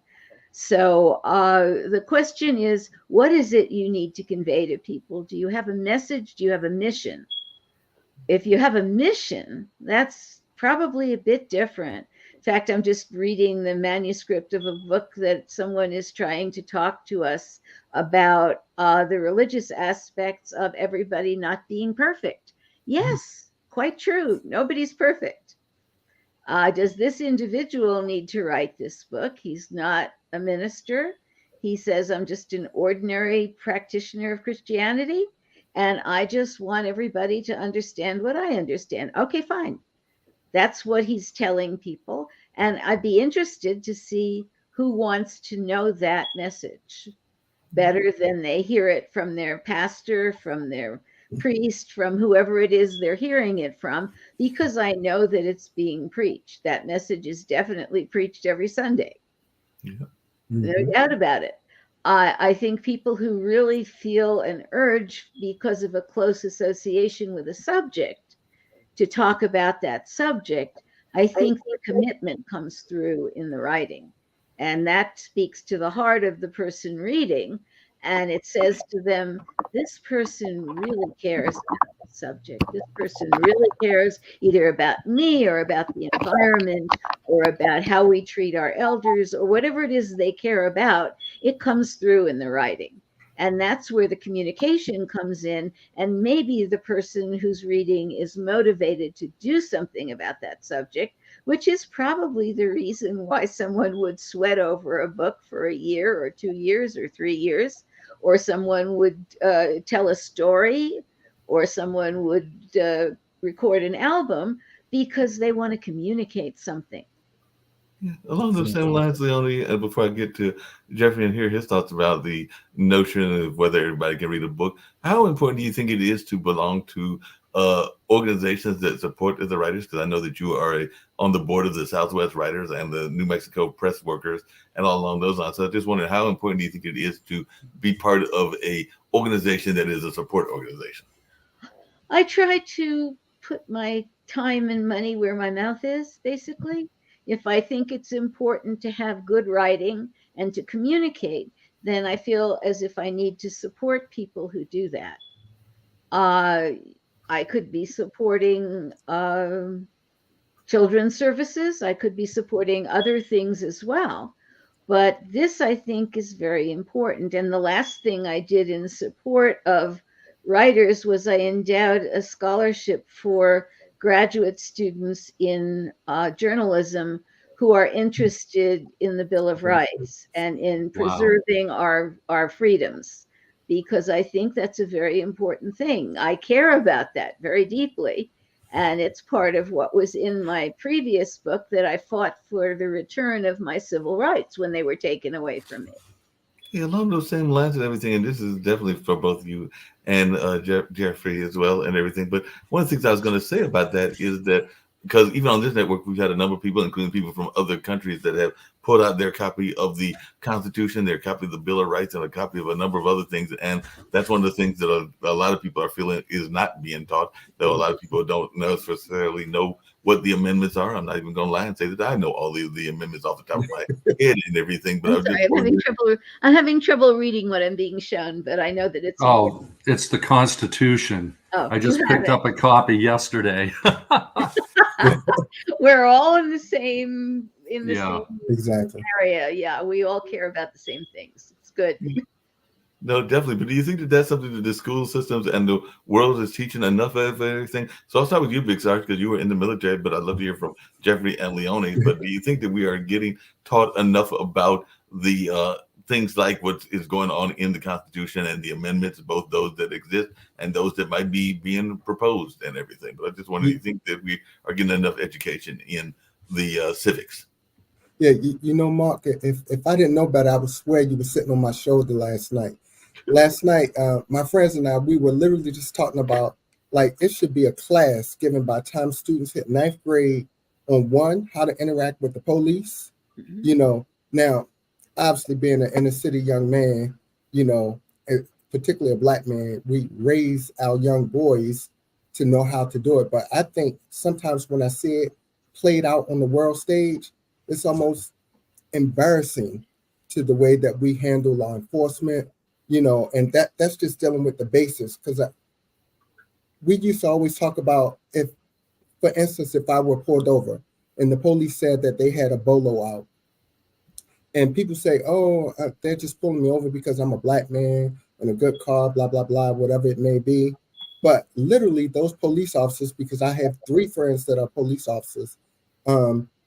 So the question is, what is it you need to convey to people? Do you have a message? Do you have a mission? If you have a mission, that's probably a bit different. In fact, I'm just reading the manuscript of a book that someone is trying to talk to us about the religious aspects of everybody not being perfect. Yes, quite true. Nobody's perfect. Does this individual need to write this book? He's not a minister. He says, I'm just an ordinary practitioner of Christianity, and I just want everybody to understand what I understand. Okay, fine. That's what he's telling people. And I'd be interested to see who wants to know that message better than they hear it from their pastor, from their priest, from whoever it is they're hearing it from, because I know that it's being preached. That message is definitely preached every Sunday. Yeah. No doubt about it. I think people who really feel an urge because of a close association with a subject to talk about that subject, I think the commitment comes through in the writing. And that speaks to the heart of the person reading. And it says to them, this person really cares about the subject. This person really cares either about me or about the environment or about how we treat our elders or whatever it is they care about. It comes through in the writing. And that's where the communication comes in. And maybe the person who's reading is motivated to do something about that subject, which is probably the reason why someone would sweat over a book for a year or 2 years or 3 years, or someone would tell a story, or someone would record an album because they want to communicate something. Along those same lines, Leonie, before I get to Jeffrey and hear his thoughts about the notion of whether everybody can read a book, how important do you think it is to belong to organizations that support the writers? Because I know that you are on the board of the Southwest Writers and the New Mexico Press Workers and all along those lines. So I just wondered, how important do you think it is to be part of a organization that is a support organization? I try to put my time and money where my mouth is, basically. If I think it's important to have good writing and to communicate, then I feel as if I need to support people who do that. I could be supporting children's services. I could be supporting other things as well. But this, I think, is very important. And the last thing I did in support of writers was I endowed a scholarship for graduate students in journalism who are interested in the Bill of Rights and in preserving our freedoms, because I think that's a very important thing. I care about that very deeply. And it's part of what was in my previous book, that I fought for the return of my civil rights when they were taken away from me. Yeah, along those same lines and everything, and this is definitely for both you and Jeffrey as well and everything. But one of the things I was going to say about that is that, because even on this network, we've had a number of people, including people from other countries, that have put out their copy of the Constitution, their copy of the Bill of Rights, and a copy of a number of other things. And that's one of the things that a lot of people are feeling is not being taught, though a lot of people don't necessarily know what the amendments are. I'm not even going to lie and say that I know all the amendments off the top of my head and everything. But I'm having trouble reading what I'm being shown, but I know that it's important. It's the Constitution. I just picked up a copy yesterday. We're all in the same same exactly area. Yeah, we all care about the same things. It's good. No, definitely. But do you think that that's something that the school systems and the world is teaching enough of everything? So I'll start with you, Big Sarge, because you were in the military, but I'd love to hear from Jeffrey and Leonie. But do you think that we are getting taught enough about the things like what is going on in the Constitution and the amendments, both those that exist and those that might be being proposed and everything? But I just wonder, do you think that we are getting enough education in the civics? Yeah, you know, Mark, if I didn't know better, I would swear you were sitting on my shoulder last night. Last night, my friends and I, we were literally just talking about, like, it should be a class given by the time students hit 9th grade on, one, how to interact with the police. Mm-hmm. You know, now, obviously being an inner city young man, you know, particularly a Black man, we raise our young boys to know how to do it. But I think sometimes when I see it played out on the world stage, it's almost embarrassing to the way that we handle law enforcement, you know, and that's just dealing with the basics. Because we used to always talk about, if, for instance, if I were pulled over and the police said that they had a bolo out, and people say, oh, they're just pulling me over because I'm a Black man in a good car, blah, blah, blah, whatever it may be. But literally those police officers, because I have 3 friends that are police officers,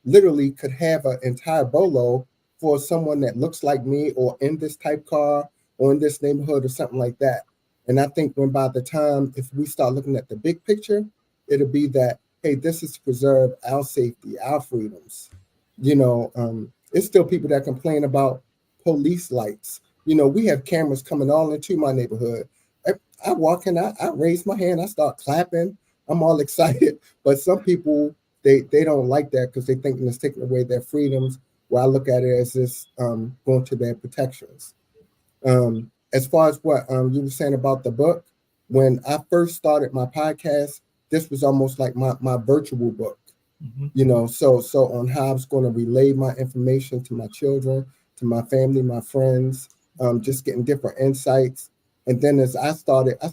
literally could have an entire bolo for someone that looks like me or in this type car or in this neighborhood or something like that. And I think when by the time, if we start looking at the big picture, it'll be that, hey, this is to preserve our safety, our freedoms. You know, it's still people that complain about police lights. You know, we have cameras coming all into my neighborhood. I walk in, I raise my hand, I start clapping. I'm all excited. But some people, they don't like that because they think it's taking away their freedoms, where I look at it as this going to their protections. As far as what you were saying about the book, when I first started my podcast, this was almost like my virtual book. Mhm. You know, so on how I was going to relay my information to my children, to my family, my friends, just getting different insights. And then as I started I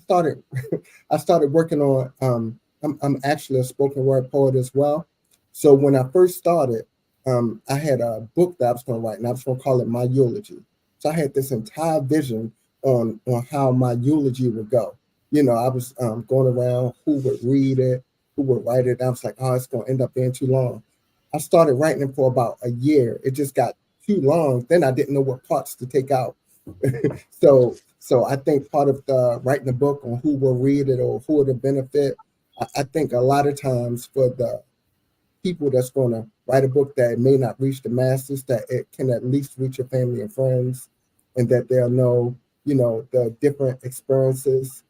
started working on I'm actually a spoken word poet as well. So when I first started, I had a book that I was going to write, and I was going to call it My Eulogy. So I had this entire vision on how my eulogy would go. You know, I was going around who would read it, who would write it. I was like, oh, it's going to end up being too long. I started writing it for about a year. It just got too long. Then I didn't know what parts to take out. So I think part of the writing a book on who will read it or who it'll benefit, I think a lot of times for the people that's going to write a book that may not reach the masses, that it can at least reach your family and friends, and that they'll know, you know, the different experiences,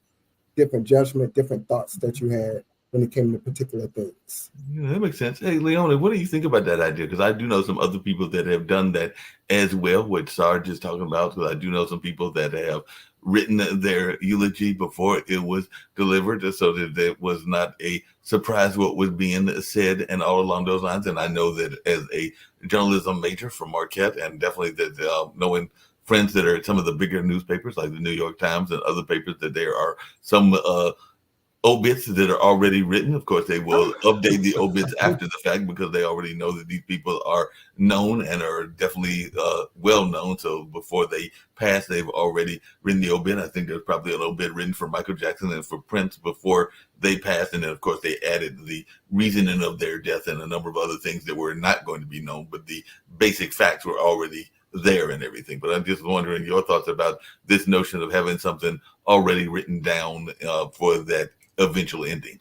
different judgment, different thoughts that you had when it came to particular things. Yeah, that makes sense. Hey, Leona, what do you think about that idea? Because I do know some other people that have done that as well, what Sarge is talking about. Because I do know some people that have written their eulogy before it was delivered, so that it was not a surprise what was being said and all along those lines. And I know that as a journalism major from Marquette, and definitely that knowing friends that are at some of the bigger newspapers like the New York Times and other papers, that there are some obits that are already written. Of course, they will update the obits after the fact because they already know that these people are known and are definitely well known. So before they pass, they've already written the obit. I think there's probably an obit written for Michael Jackson and for Prince before they passed. And then, of course, they added the reasoning of their death and a number of other things that were not going to be known, but the basic facts were already there and everything. But I'm just wondering your thoughts about this notion of having something already written down for that eventual ending.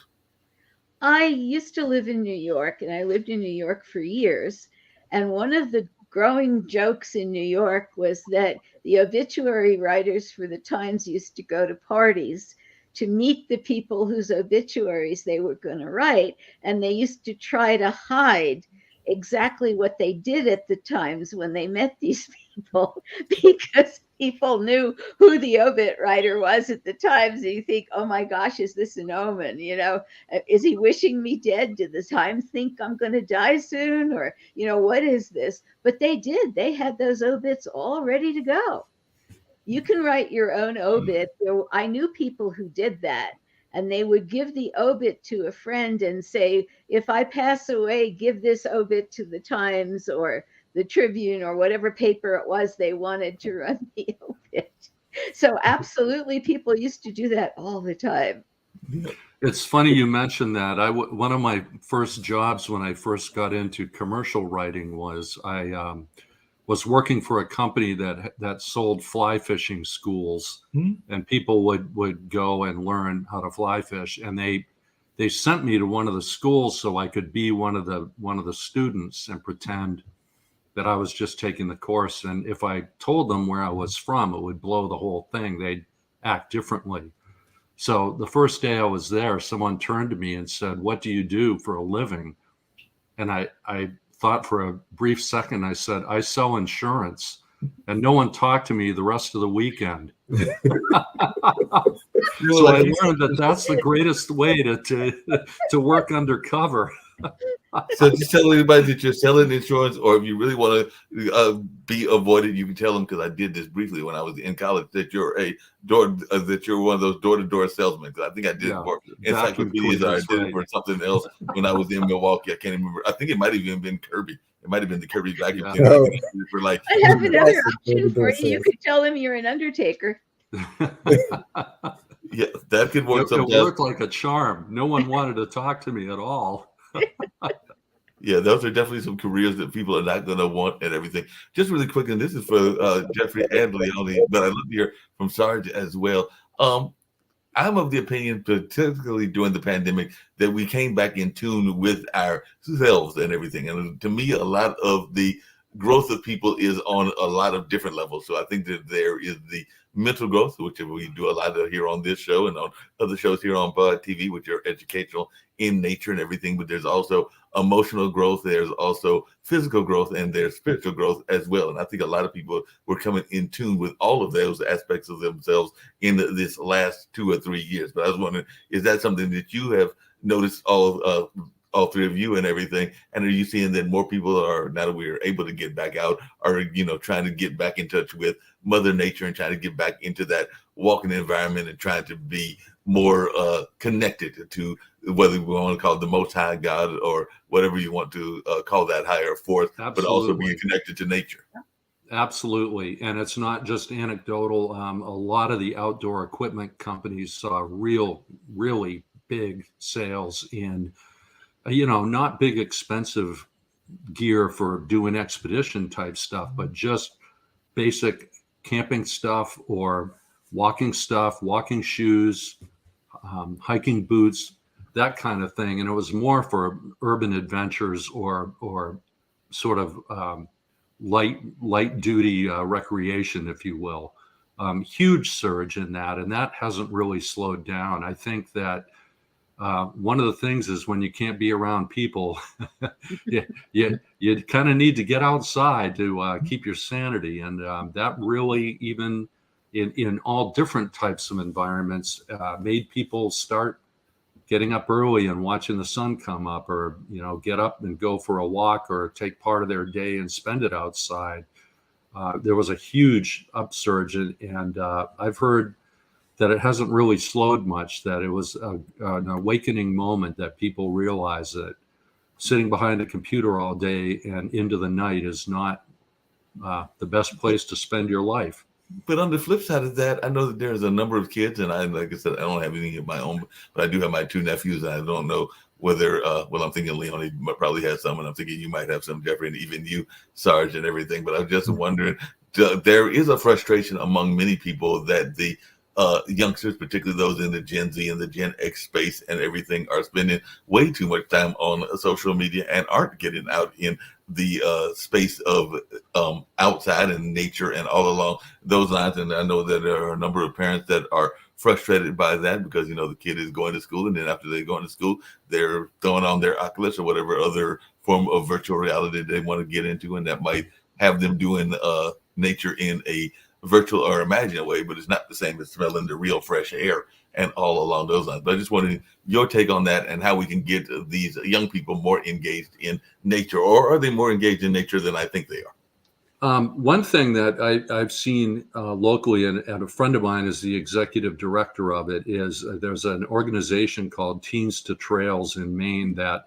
I used to live in New York, and I lived in New York for years. And one of the growing jokes in New York was that the obituary writers for the Times used to go to parties to meet the people whose obituaries they were going to write. And they used to try to hide exactly what they did at the Times when they met these people because people knew who the obit writer was at the Times. And you think, oh my gosh, is this an omen? You know, is he wishing me dead? Did the Times think I'm going to die soon? Or, you know, what is this? But they did. They had those obits all ready to go. You can write your own obit. I knew people who did that. And they would give the obit to a friend and say, if I pass away, give this obit to the Times or the Tribune or whatever paper it was they wanted to run the obit. So absolutely, people used to do that all the time. It's funny you mentioned that. One of my first jobs when I first got into commercial writing was I was working for a company that sold fly fishing schools, and people would go and learn how to fly fish. And they sent me to one of the schools so I could be one of the students and pretend that I was just taking the course. And if I told them where I was from, it would blow the whole thing. They'd act differently. So the first day I was there, someone turned to me and said, "What do you do for a living?" And I thought for a brief second. I said, "I sell insurance." And no one talked to me the rest of the weekend. So I learned that that's the greatest way to work undercover. So just tell everybody that you're selling insurance, or if you really want to be avoided, you can tell them, because I did this briefly when I was in college, that you're that you're one of those door-to-door salesmen. Because I think I did for encyclopedias, or I did it for something else when I was in Milwaukee. I can't remember. I think it might have even been Kirby. It might have been the Kirby vacuum cleaner. For like, I have another option for you. You could tell them you're an undertaker. Yeah, that could work. It worked like a charm. No one wanted to talk to me at all. Yeah, those are definitely some careers that people are not going to want and everything. Just really quick, and this is for Jeffrey and Leone, but I'd love to hear from Sarge as well. I'm of the opinion, particularly during the pandemic, that we came back in tune with ourselves and everything. And to me, a lot of the growth of people is on a lot of different levels. So I think that there is the mental growth, which we do a lot of here on this show and on other shows here on Bud TV, which are educational in nature and everything. But there's also emotional growth, there's also physical growth, and there's spiritual growth as well. And I think a lot of people were coming in tune with all of those aspects of themselves in this last 2 or 3 years. But I was wondering, is that something that you have noticed all all three of you and everything. And are you seeing that more people are, now that we are able to get back out, are, trying to get back in touch with Mother Nature and trying to get back into that walking environment and trying to be more connected to, whether we want to call it the Most High God or whatever you want to call that higher force, but also being connected to nature? Absolutely. And it's not just anecdotal. A lot of the outdoor equipment companies saw really big sales in, not big expensive gear for doing expedition type stuff, but just basic camping stuff or walking stuff, walking shoes, hiking boots, that kind of thing. And it was more for urban adventures or sort of light duty recreation, if you will. Huge surge in that, and that hasn't really slowed down. I think that one of the things is when you can't be around people, you kind of need to get outside to keep your sanity, and that really, even in all different types of environments, made people start getting up early and watching the sun come up, or get up and go for a walk or take part of their day and spend it outside. There was a huge upsurge, and I've heard that it hasn't really slowed much, that it was an awakening moment, that people realize that sitting behind a computer all day and into the night is not the best place to spend your life. But on the flip side of that, I know that there's a number of kids, and like I said, I don't have any of my own, but I do have my two nephews, and I don't know whether, I'm thinking Leon probably has some, and I'm thinking you might have some, Jeffrey, and even you, Sarge, and everything. But I'm just wondering, there is a frustration among many people that the youngsters, particularly those in the Gen Z and the Gen X space and everything, are spending way too much time on social media and aren't getting out in the space of outside and nature and all along those lines. And I know that there are a number of parents that are frustrated by that because, the kid is going to school, and then after they go into school, they're throwing on their Oculus or whatever other form of virtual reality they want to get into, and that might have them doing nature in a virtual or imagined way, but it's not the same as smelling the real fresh air and all along those lines. But I just wanted your take on that and how we can get these young people more engaged in nature, or are they more engaged in nature than I think they are? One thing that I've seen locally, and a friend of mine is the executive director of it, is there's an organization called Teens to Trails in Maine that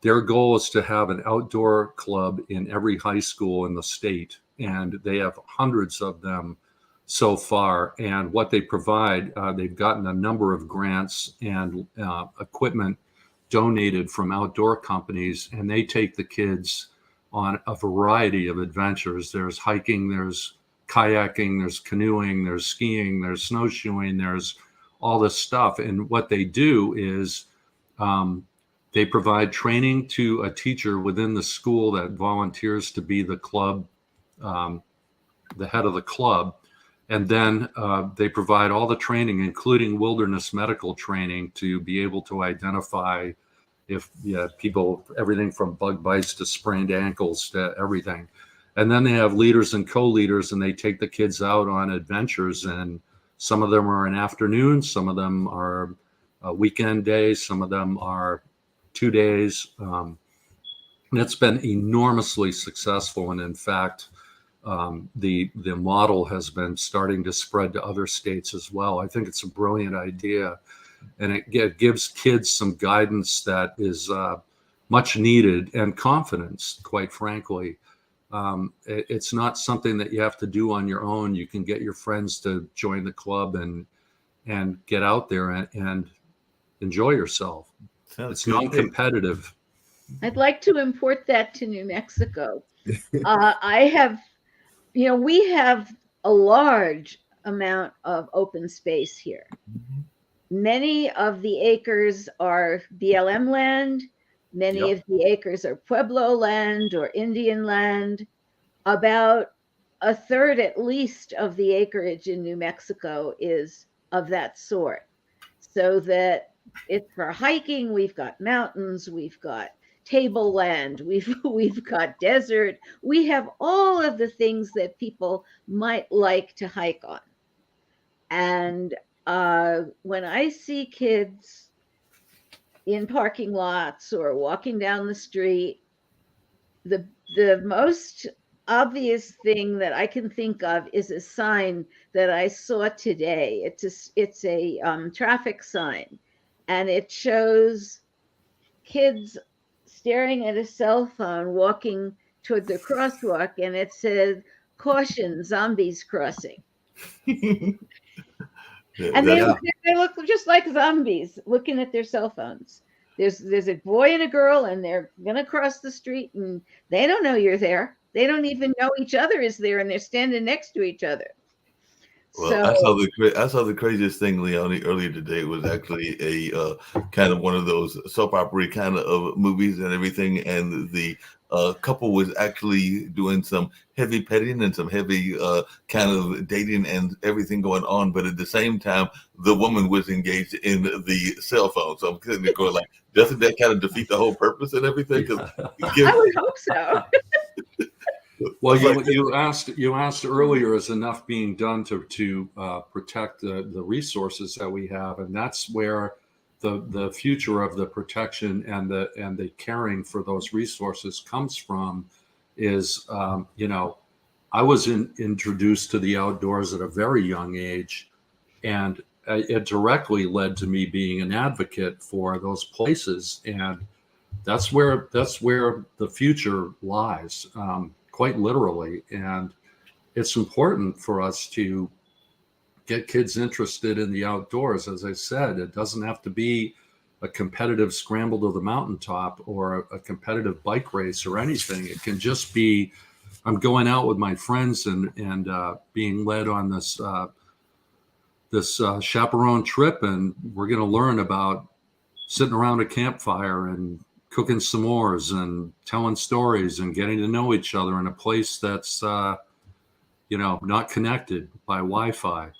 their goal is to have an outdoor club in every high school in the state. And they have hundreds of them so far. And what they provide, they've gotten a number of grants and equipment donated from outdoor companies, and they take the kids on a variety of adventures. There's hiking, there's kayaking, there's canoeing, there's skiing, there's snowshoeing, there's all this stuff. And what they do is they provide training to a teacher within the school that volunteers to be the club, the head of the club. And then they provide all the training, including wilderness medical training, to be able to identify if people, everything from bug bites to sprained ankles to everything. And then they have leaders and co-leaders, and they take the kids out on adventures. And some of them are in afternoons, some of them are weekend days, some of them are 2 days. And it's been enormously successful. And in fact, the model has been starting to spread to other states as well. I think it's a brilliant idea, and it gives kids some guidance that is much needed, and confidence, quite frankly. It's not something that you have to do on your own. You can get your friends to join the club and get out there and enjoy yourself. It's non-competitive. I'd like to import that to New Mexico. I have, we have a large amount of open space here. Many of the acres are BLM land. Many of the acres are Pueblo land or Indian land. About a third at least of the acreage in New Mexico is of that sort. So that it's for hiking, we've got mountains, we've got tableland, we've got desert. We have all of the things that people might like to hike on. And when I see kids in parking lots or walking down the street. The most obvious thing that I can think of is a sign that I saw today. It's a traffic sign, and it shows kids staring at a cell phone walking toward the crosswalk, and it says, "Caution, zombies crossing." And they look just like zombies looking at their cell phones. There's a boy and a girl, and they're gonna cross the street, and they don't know you're there. They don't even know each other is there, and they're standing next to each other. Well, So I saw the craziest thing, Leonie, earlier today. It was actually a kind of one of those soap opera kind of movies and everything, and the couple was actually doing some heavy petting and some heavy kind of dating and everything going on, but at the same time, the woman was engaged in the cell phone. So I'm sitting there going, like, doesn't that kind of defeat the whole purpose and everything? 'Cause I would hope so. Well, you asked earlier, is enough being done to protect the resources that we have, and that's where the future of the protection and the caring for those resources comes from. Is I was introduced to the outdoors at a very young age, and it directly led to me being an advocate for those places, and that's where the future lies. Quite literally. And it's important for us to get kids interested in the outdoors. As I said, it doesn't have to be a competitive scramble to the mountaintop or a competitive bike race or anything. It can just be, I'm going out with my friends and being led on this chaperone trip, and we're going to learn about sitting around a campfire and cooking s'mores and telling stories and getting to know each other in a place that's, not connected by Wi-Fi.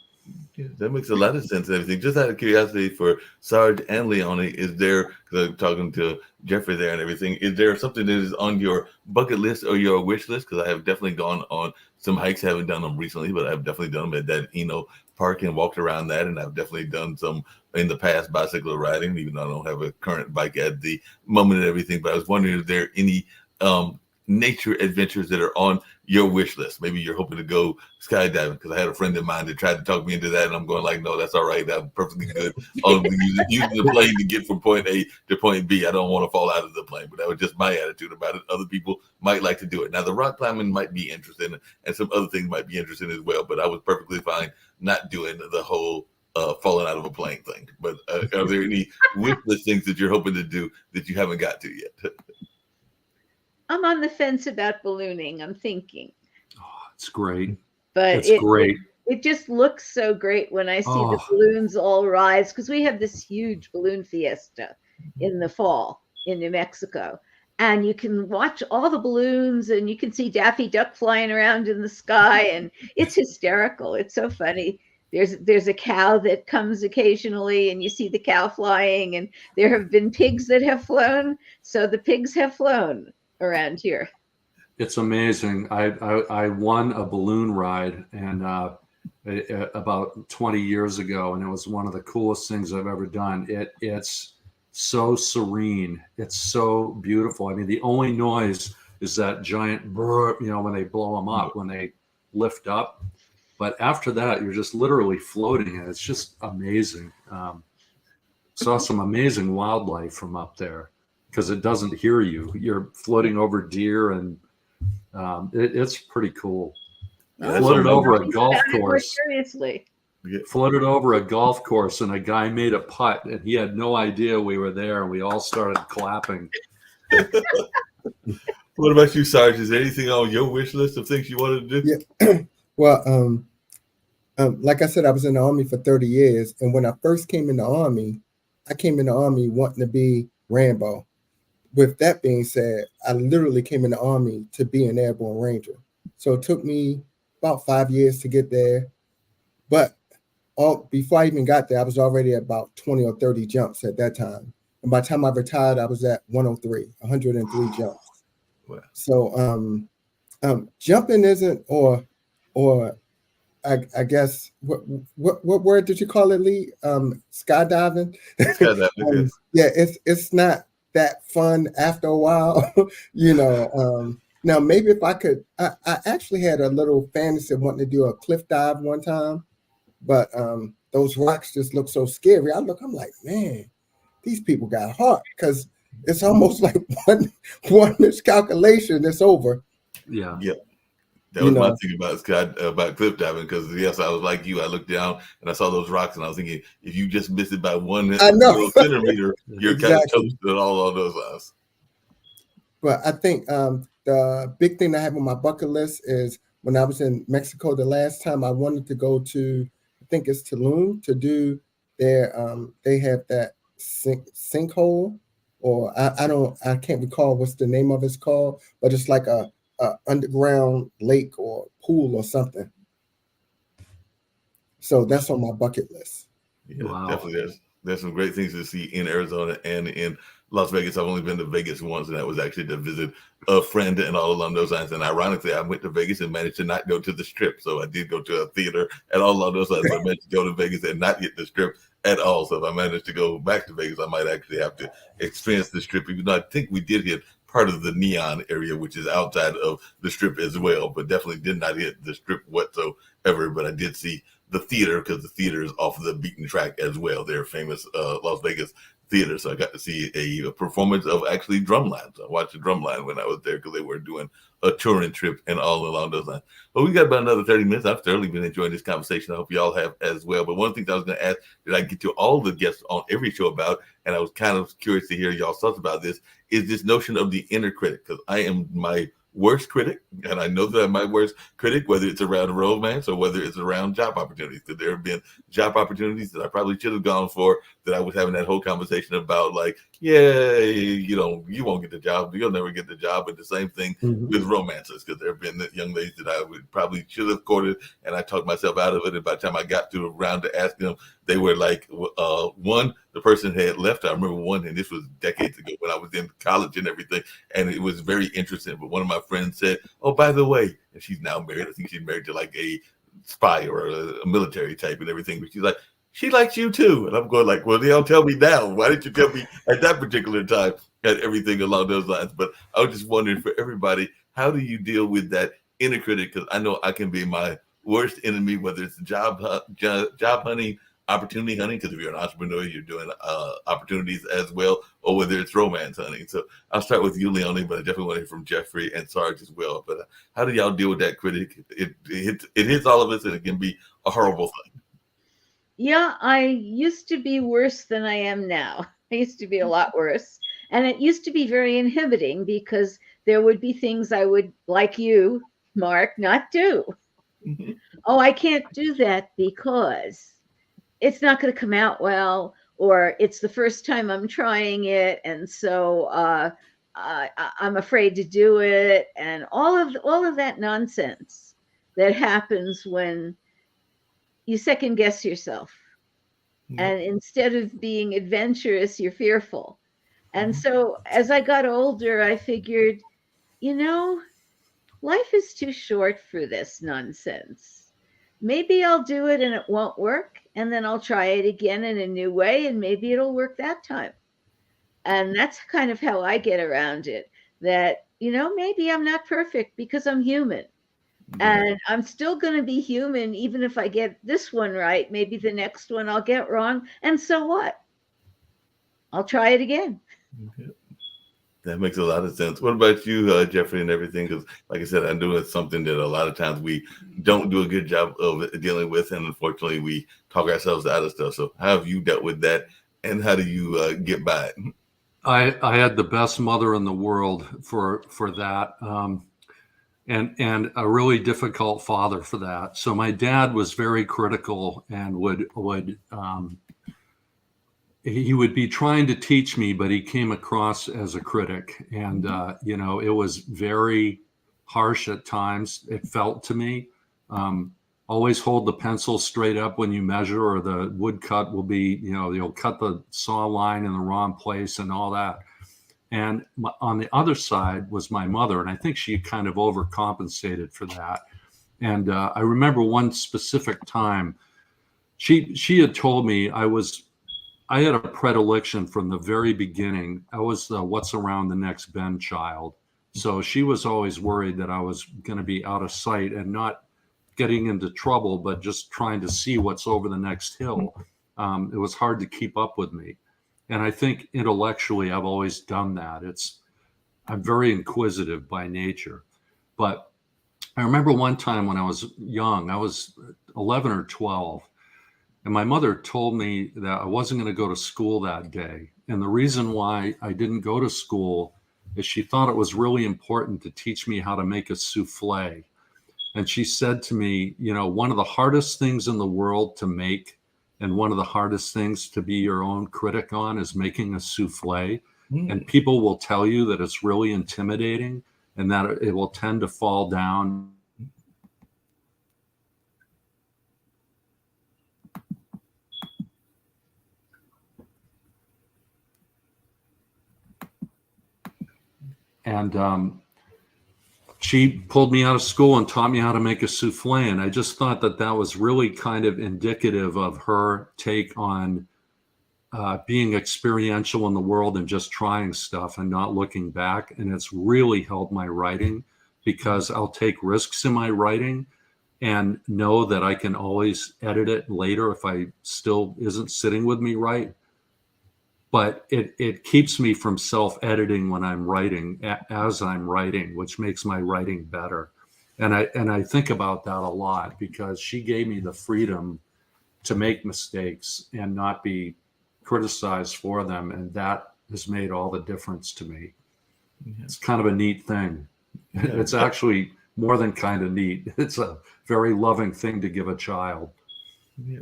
Yeah, that makes a lot of sense and everything. Just out of curiosity for Sarge and Leonie, is there, because I'm talking to Jeffrey there and everything, is there something that is on your bucket list or your wish list? Because I have definitely gone on some hikes. I haven't done them recently, but I've definitely done them at that park and walked around that. And I've definitely done some in the past bicycle riding, even though I don't have a current bike at the moment and everything. But I was wondering, is there any nature adventures that are on your wish list? Maybe you're hoping to go skydiving, because I had a friend of mine that tried to talk me into that, and I'm going like, no, that's all right. I'm perfectly good on using the plane to get from point A to point B. I don't want to fall out of the plane, but that was just my attitude about it. Other people might like to do it. Now, the rock climbing might be interesting, and some other things might be interesting as well, but I was perfectly fine not doing the whole falling out of a plane thing. But are there any wish list things that you're hoping to do that you haven't got to yet? I'm on the fence about ballooning. I'm thinking. Oh, it's great. But it's great. It just looks so great when I see the balloons all rise, because we have this huge balloon fiesta in the fall in New Mexico. And you can watch all the balloons, and you can see Daffy Duck flying around in the sky, and it's hysterical. It's so funny. There's a cow that comes occasionally, and you see the cow flying, and there have been pigs that have flown. So the pigs have flown around here. It's amazing. I won a balloon ride and about 20 years ago, and it was one of the coolest things I've ever done. It's so serene. It's so beautiful. I mean, the only noise is that giant brr, when they blow them up, when they lift up. But after that, you're just literally floating, and it's just amazing. Saw some amazing wildlife from up there, because it doesn't hear you. You're floating over deer, and it's pretty cool. Floated over a golf course. Seriously. Floated over a golf course, and a guy made a putt, and he had no idea we were there, and we all started clapping. What about you, Sarge? Is there anything on your wish list of things you wanted to do? Yeah. Well, like I said, I was in the Army for 30 years, and when I first came in the Army, I came in the Army wanting to be Rambo. With that being said, I literally came in the Army to be an airborne ranger. So it took me about 5 years to get there. But before I even got there, I was already at about 20 or 30 jumps at that time. And by the time I retired, I was at 103 jumps. Wow. So jumping isn't, or I guess what word did you call it, Lee? Skydiving. Skydiving, Yeah, it's not that fun after a while, you know. Now maybe if I could, I actually had a little fantasy of wanting to do a cliff dive one time, but those rocks just look so scary. I'm like, man, these people got heart, because it's almost like one miscalculation, it's over. Yeah. yeah. That You was my know, thing about cliff diving, because yes, I was like you. I looked down and I saw those rocks, and I was thinking, if you just miss it by one I know. little centimeter, you're kind of Exactly. toasted all on those lines. But I think the big thing I have on my bucket list is when I was in Mexico the last time, I wanted to go to, I think it's Tulum, to do their, they have that sinkhole, or I can't recall what's the name of it's called, but it's like a underground lake or pool or something. So that's on my bucket list. Yeah, Wow. definitely. There's some great things to see in Arizona and in Las Vegas. I've only been to Vegas once, and that was actually to visit a friend and all along those lines. And ironically, I went to Vegas and managed to not go to the Strip. So I did go to a theater and all along those lines, but I managed to go to Vegas and not hit the Strip at all. So if I managed to go back to Vegas, I might actually have to experience the Strip, even though I think we did hit part of the Neon area, which is outside of the Strip as well, but definitely did not hit the Strip whatsoever. But I did see the theater, because the theater is off the beaten track as well. They're famous Las Vegas theater. So I got to see a performance of actually Drumline. So I watched the Drumline when I was there, because they were doing a touring trip and all along those lines. But we got about another 30 minutes. I've thoroughly been enjoying this conversation. I hope y'all have as well. But one of the things I was going to ask, that I get to all the guests on every show about, and I was kind of curious to hear y'all's thoughts about this, is this notion of the inner critic. Because I am my worst critic, and I know that I'm my worst critic, whether it's around romance or whether it's around job opportunities. Because there have been job opportunities that I probably should have gone for, that I was having that whole conversation about, like, yeah, you won't get the job, you'll never get the job. And the same thing with romances, because there have been young ladies that I would probably should have courted, and I talked myself out of it. And by the time I got to around to asking them, they were like, one, the person had left. I remember one, and this was decades ago when I was in college and everything, and it was very interesting. But one of my friends said, oh, by the way, and she's now married. I think she's married to like a spy or a military type and everything. But she's like, she likes you too. And I'm going like, well, they'll tell me now. Why didn't you tell me at that particular time, and everything along those lines? But I was just wondering, for everybody, how do you deal with that inner critic? Because I know I can be my worst enemy, whether it's job hunting, opportunity hunting, because if you're an entrepreneur, you're doing opportunities as well, or whether it's romance hunting. So I'll start with you, Leonie, but I definitely want to hear from Jeffrey and Sarge as well. But how do y'all deal with that critic? It hits all of us, and it can be a horrible thing. Yeah, I used to be worse than I am now. I used to be a lot worse. And it used to be very inhibiting, because there would be things I would, like you, Mark, not do. Oh, I can't do that because it's not going to come out well, or it's the first time I'm trying it, and so I'm afraid to do it, and all of that nonsense that happens when you second guess yourself, and instead of being adventurous, you're fearful. And so as I got older, I figured, life is too short for this nonsense. Maybe I'll do it and it won't work, and then I'll try it again in a new way, and maybe it'll work that time. And that's kind of how I get around it, that, maybe I'm not perfect, because I'm human. And I'm still going to be human, even if I get this one right. Maybe the next one I'll get wrong. And so what? I'll try it again. That makes a lot of sense. What about you, Jeffrey, and everything? Because, like I said, I'm doing something that a lot of times we don't do a good job of dealing with, and unfortunately, we talk ourselves out of stuff. So, how have you dealt with that, and how do you get by it? I had the best mother in the world for that, and a really difficult father for that. So my dad was very critical, and he would be trying to teach me, but he came across as a critic. And, it was very harsh at times, it felt to me. Always hold the pencil straight up when you measure, or the woodcut will be, you'll cut the saw line in the wrong place and all that. And on the other side was my mother. And I think she kind of overcompensated for that. And I remember one specific time, she had told me I had a predilection from the very beginning. I was the what's around the next bend child. So she was always worried that I was going to be out of sight and not getting into trouble, but just trying to see what's over the next hill. It was hard to keep up with me. And I think intellectually, I've always done that. I'm very inquisitive by nature. But I remember one time when I was young, I was 11 or 12, and my mother told me that I wasn't going to go to school that day. And the reason why I didn't go to school is she thought it was really important to teach me how to make a souffle. And she said to me, you know, one of the hardest things in the world to make and one of the hardest things to be your own critic on is making a souffle. And people will tell you that it's really intimidating and that it will tend to fall down. And she pulled me out of school and taught me how to make a souffle. And I just thought that that was really kind of indicative of her take on being experiential in the world and just trying stuff and not looking back. And it's really helped my writing because I'll take risks in my writing and know that I can always edit it later if I still isn't sitting with me right. But it keeps me from self-editing when I'm writing, as I'm writing, which makes my writing better. And I think about that a lot because she gave me the freedom to make mistakes and not be criticized for them. And that has made all the difference to me. It's kind of a neat thing. It's actually more than kind of neat. It's a very loving thing to give a child. Yeah,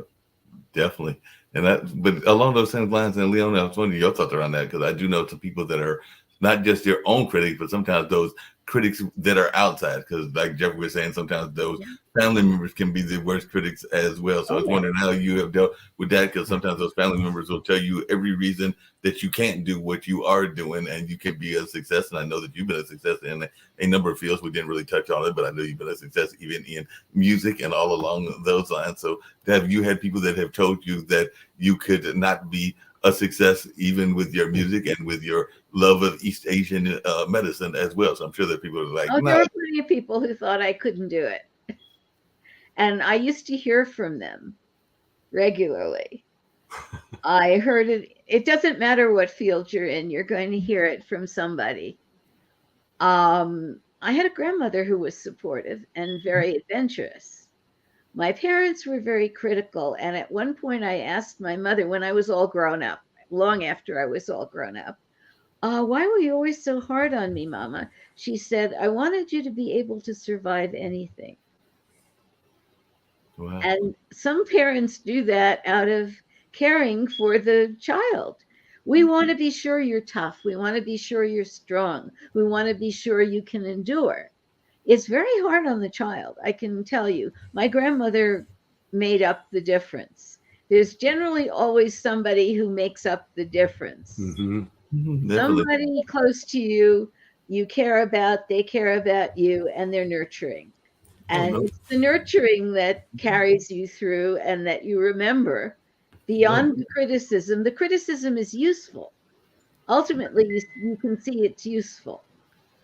definitely. But along those same lines, and Leon, I was wondering your thoughts around that, because I do know some people that are not just their own critics, but sometimes those critics that are outside. Because like Jeffrey was saying, sometimes those family members can be the worst critics as well. So I was wondering how you have dealt with that, because sometimes those family members will tell you every reason that you can't do what you are doing and you can be a success. And I know that you've been a success in a number of fields. We didn't really touch on it, but I know you've been a success even in music and all along those lines. So have you had people that have told you that you could not be a success even with your music and with your love of East Asian medicine as well? So I'm sure that people are like, there were plenty of people who thought I couldn't do it. And I used to hear from them regularly. I heard it. It doesn't matter what field you're in, you're going to hear it from somebody. I had a grandmother who was supportive and very adventurous. My parents were very critical. And at one point I asked my mother, when I was all grown up, long after I was all grown up, why were you always so hard on me, Mama? She said, I wanted you to be able to survive anything. wow. And some parents do that out of caring for the child. We want to be sure you're tough. We want to be sure you're strong. We want to be sure you can endure. It's very hard on the child, I can tell you. My grandmother made up the difference. There's generally always somebody who makes up the difference. Mm-hmm. Somebody close to you, you care about, they care about you, and they're nurturing. And it's the nurturing that carries you through and that you remember beyond the criticism. The criticism is useful. Ultimately, you can see it's useful.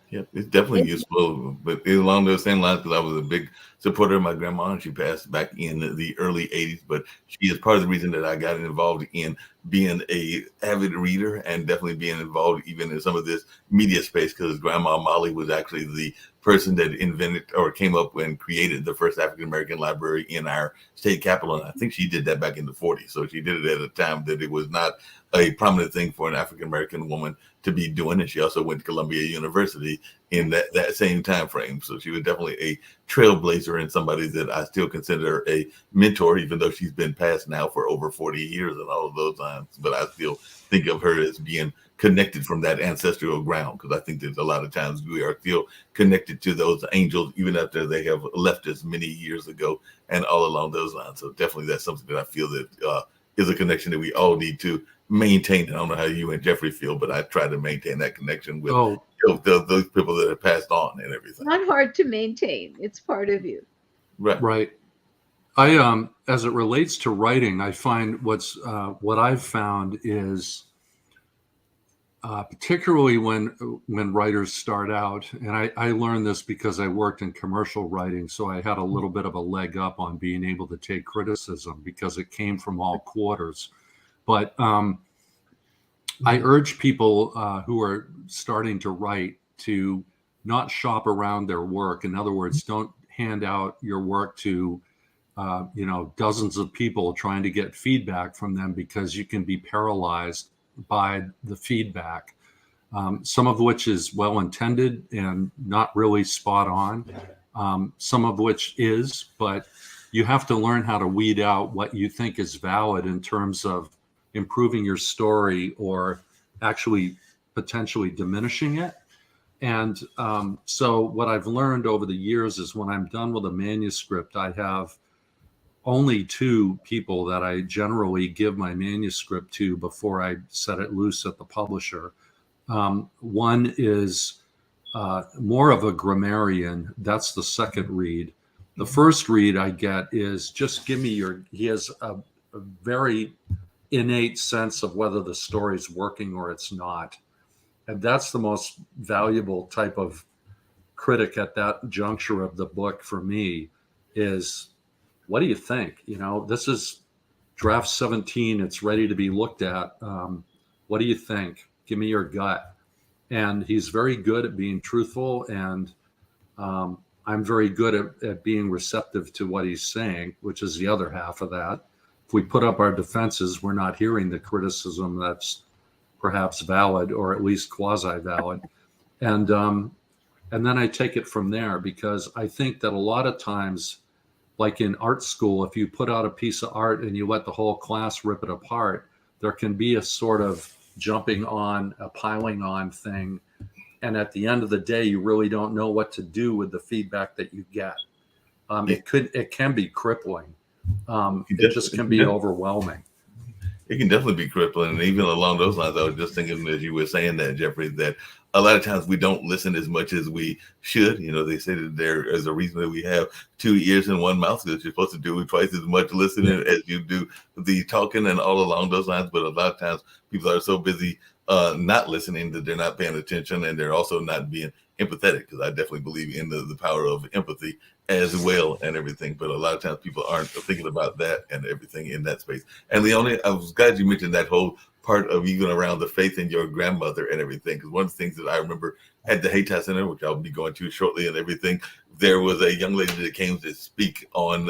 Yep, it's definitely useful. But along those same lines, because I was a big supporter of my grandma, and she passed back in the early 80s. But she is part of the reason that I got involved in being a avid reader and definitely being involved even in some of this media space, because Grandma Molly was actually the person that invented or came up and created the first African-American library in our state capital. And I think she did that back in the 40s. So she did it at a time that it was not a prominent thing for an African-American woman to be doing. And she also went to Columbia University in that same time frame. So she was definitely a trailblazer and somebody that I still consider a mentor, even though she's been passed now for over 40 years and all of those times. But I still think of her as being connected from that ancestral ground, because I think there's a lot of times we are still connected to those angels, even after they have left us many years ago and all along those lines. So definitely that's something that I feel that is a connection that we all need to maintain. I don't know how you and Jeffrey feel, but I try to maintain that connection with those people that have passed on and everything. Not hard to maintain. It's part of you. Right. I as it relates to writing, I find what I've found is particularly when writers start out, and I learned this because I worked in commercial writing, so I had a little bit of a leg up on being able to take criticism because it came from all quarters. But I urge people who are starting to write to not shop around their work. In other words, don't hand out your work to dozens of people trying to get feedback from them, because you can be paralyzed by the feedback, some of which is well intended and not really spot on, some of which is, but you have to learn how to weed out what you think is valid in terms of improving your story or actually potentially diminishing it. And so what I've learned over the years is when I'm done with a manuscript, I have only two people that I generally give my manuscript to before I set it loose at the publisher. One is more of a grammarian. That's the second read. The first read I get is just give me he has a very innate sense of whether the story's working or it's not. And that's the most valuable type of critic at that juncture of the book for me is, what do you think? This is draft 17. It's ready to be looked at. What do you think? Give me your gut. And he's very good at being truthful. And I'm very good at being receptive to what he's saying, which is the other half of that. If we put up our defenses, we're not hearing the criticism that's perhaps valid or at least quasi-valid. And then I take it from there, because I think that a lot of times, like in art school, if you put out a piece of art and you let the whole class rip it apart, there can be a sort of jumping on, a piling on thing. And at the end of the day, you really don't know what to do with the feedback that you get. It can be crippling. It just can be overwhelming. It can definitely be crippling. And even along those lines, I was just thinking as you were saying that, Jeffrey, that a lot of times we don't listen as much as we should. They say that there is a reason that we have 2 ears and 1 mouth, because you're supposed to do twice as much listening as you do the talking and all along those lines. But a lot of times people are so busy not listening that they're not paying attention, and they're also not being empathetic, because I definitely believe in the power of empathy as well and everything. But a lot of times people aren't thinking about that and everything in that space. And Leonie, I was glad you mentioned that whole part of even around the faith in your grandmother and everything, because one of the things that I remember at the Hayti Center, which I'll be going to shortly and everything, there was a young lady that came to speak on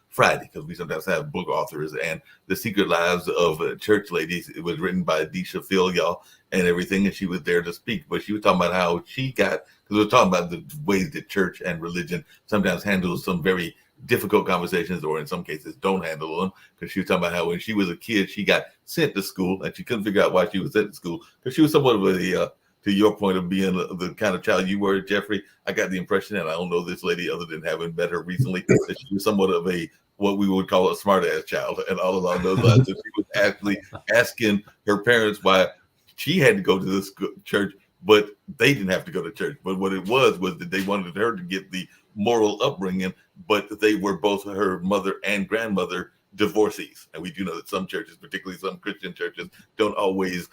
Friday, because we sometimes have book authors, and The Secret Lives of Church Ladies. It was written by Deesha Phil, y'all, and everything, and she was there to speak. But she was talking about how she got, because we were talking about the ways that church and religion sometimes handles some very difficult conversations, or in some cases don't handle them, because she was talking about how when she was a kid, she got sent to school, and she couldn't figure out why she was sent to school, because she was somewhat of a to your point of being the kind of child you were, Jeffrey. I got the impression, and I don't know this lady other than having met her recently, that she was somewhat of a what we would call a smart ass child, and all along those lines. So she was actually asking her parents why she had to go to this church, but they didn't have to go to church. But what it was that they wanted her to get the moral upbringing, but they were both her mother and grandmother divorcees. And we do know that some churches, particularly some Christian churches, don't always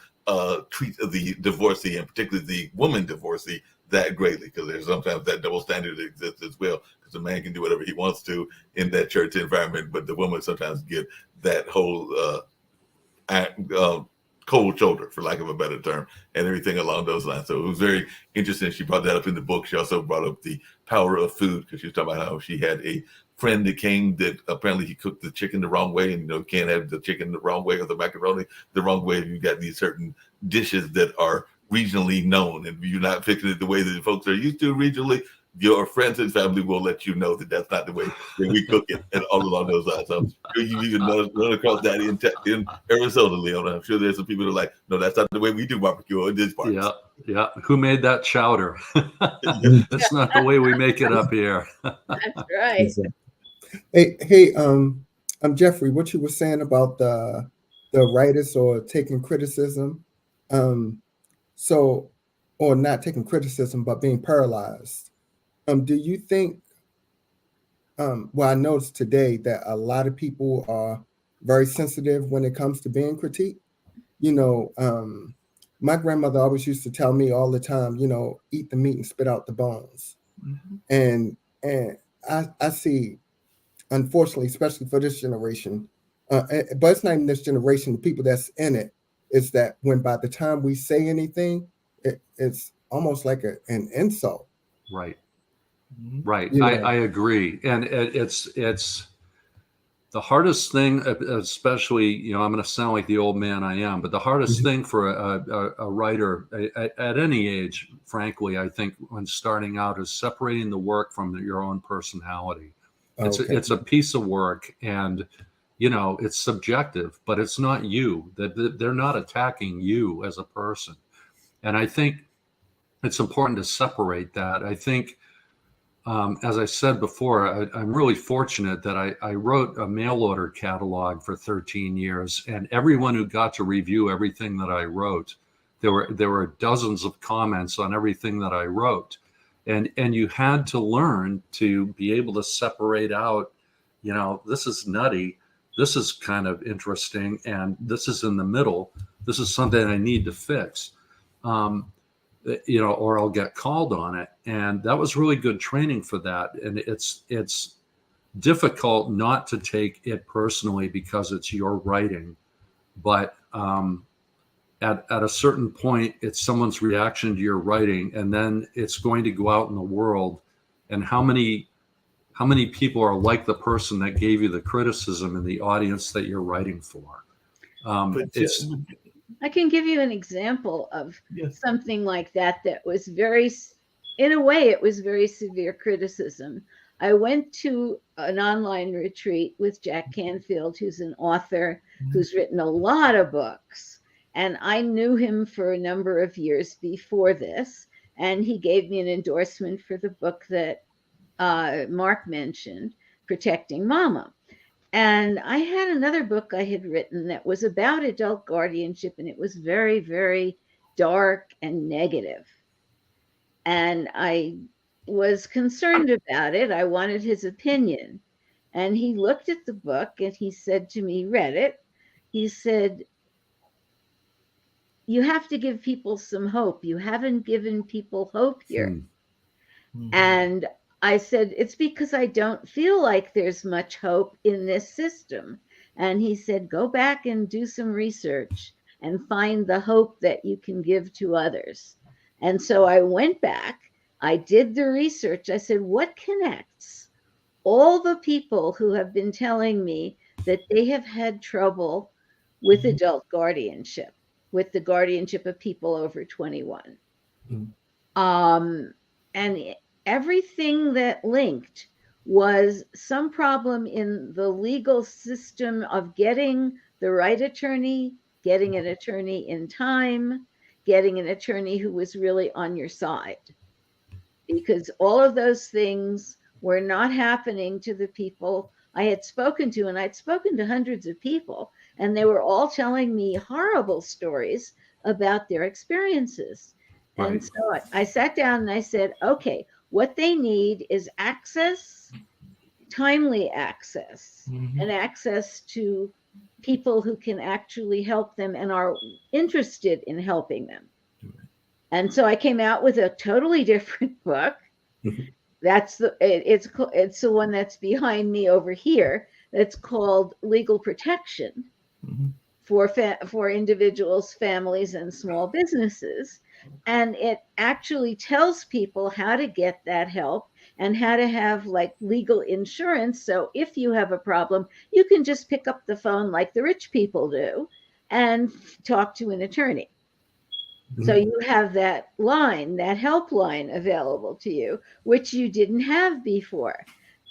treat the divorcee, and particularly the woman divorcee, that greatly, because there's sometimes that double standard that exists as well, because a man can do whatever he wants to in that church environment, but the woman sometimes get that whole cold shoulder, for lack of a better term, and everything along those lines. So it was very interesting. She brought that up in the book. She also brought up the power of food, because she was talking about how she had a friend that came that apparently he cooked the chicken the wrong way, and you can't have the chicken the wrong way or the macaroni the wrong way if you got these certain dishes that are regionally known, and you're not fixing it the way that folks are used to regionally. Your friends and family will let you know that that's not the way that we cook it, and all along those lines. So you even run across that in Arizona, Leon. I'm sure there's some people that are like, no, that's not the way we do barbecue in this part. Yeah. Who made that chowder? That's not the way we make it up here. That's right. Hey, Jeffrey, what you were saying about the writers or taking criticism, or not taking criticism, but being paralyzed. Do you think Well, I noticed today that a lot of people are very sensitive when it comes to being critiqued. You know, my grandmother always used to tell me all the time, you know, eat the meat and spit out the bones. Mhm. And I see, unfortunately, especially for this generation, but it's not even this generation, the people that's in it, is that when by the time we say anything, it's almost like an insult. Right. Mhm. Right. You I know, agree. And it's the hardest thing, especially, you know, I'm going to sound like the old man I am, but the hardest Mhm. thing for a writer at any age, frankly, I think when starting out is separating the work from your own personality. Okay. It's a piece of work, and you know it's subjective, but it's not you. That they're not attacking you as a person, and I think it's important to separate that. I think, as I said before, I'm really fortunate that I wrote a mail order catalog for 13 years, and everyone who got to review everything that I wrote, there were dozens of comments on everything that I wrote, and you had to learn to be able to separate out, you know, this is nutty, this is kind of interesting, and this is in the middle. This is something I need to fix. Um, you know, or I'll get called on it. And that was really good training for that. And it's difficult not to take it personally because it's your writing. But at a certain point, it's someone's reaction to your writing, and then it's going to go out in the world. And how many people are like the person that gave you the criticism in the audience that you're writing for? But It's I can give you an example of yes. something like that that was very, in a way, it was very severe criticism. I went to an online retreat with Jack Canfield, who's an author who's written a lot of books. And I knew him for a number of years before this. And he gave me an endorsement for the book that Mark mentioned, Protecting Mama. And I had another book I had written that was about adult guardianship, and it was very, very dark and negative. And I was concerned about it. I wanted his opinion. And he looked at the book and he said to me, read it. He said, "You have to give people some hope. You haven't given people hope here." Mhm. And I said, "It's because I don't feel like there's much hope in this system." And he said, "Go back and do some research and find the hope that you can give to others." And so I went back, I did the research. I said, "What connects all the people who have been telling me that they have had trouble with Mhm. adult guardianship, with the guardianship of people over 21?" Mhm. And everything that linked was some problem in the legal system of getting the right attorney, getting an attorney in time, getting an attorney who was really on your side. Because all of those things were not happening to the people I had spoken to. And I'd spoken to hundreds of people, and they were all telling me horrible stories about their experiences. And right. so I sat down and I said, okay, what they need is access, timely access, Mhm. and access to people who can actually help them and are interested in helping them. And so I came out with a totally different book. That's it's the one that's behind me over here. That's called Legal Protection Mhm. for individuals, families, and small businesses. And it actually tells people how to get that help and how to have like legal insurance. So if you have a problem, you can just pick up the phone like the rich people do and talk to an attorney. So Mhm. you have that line, that helpline available to you, which you didn't have before.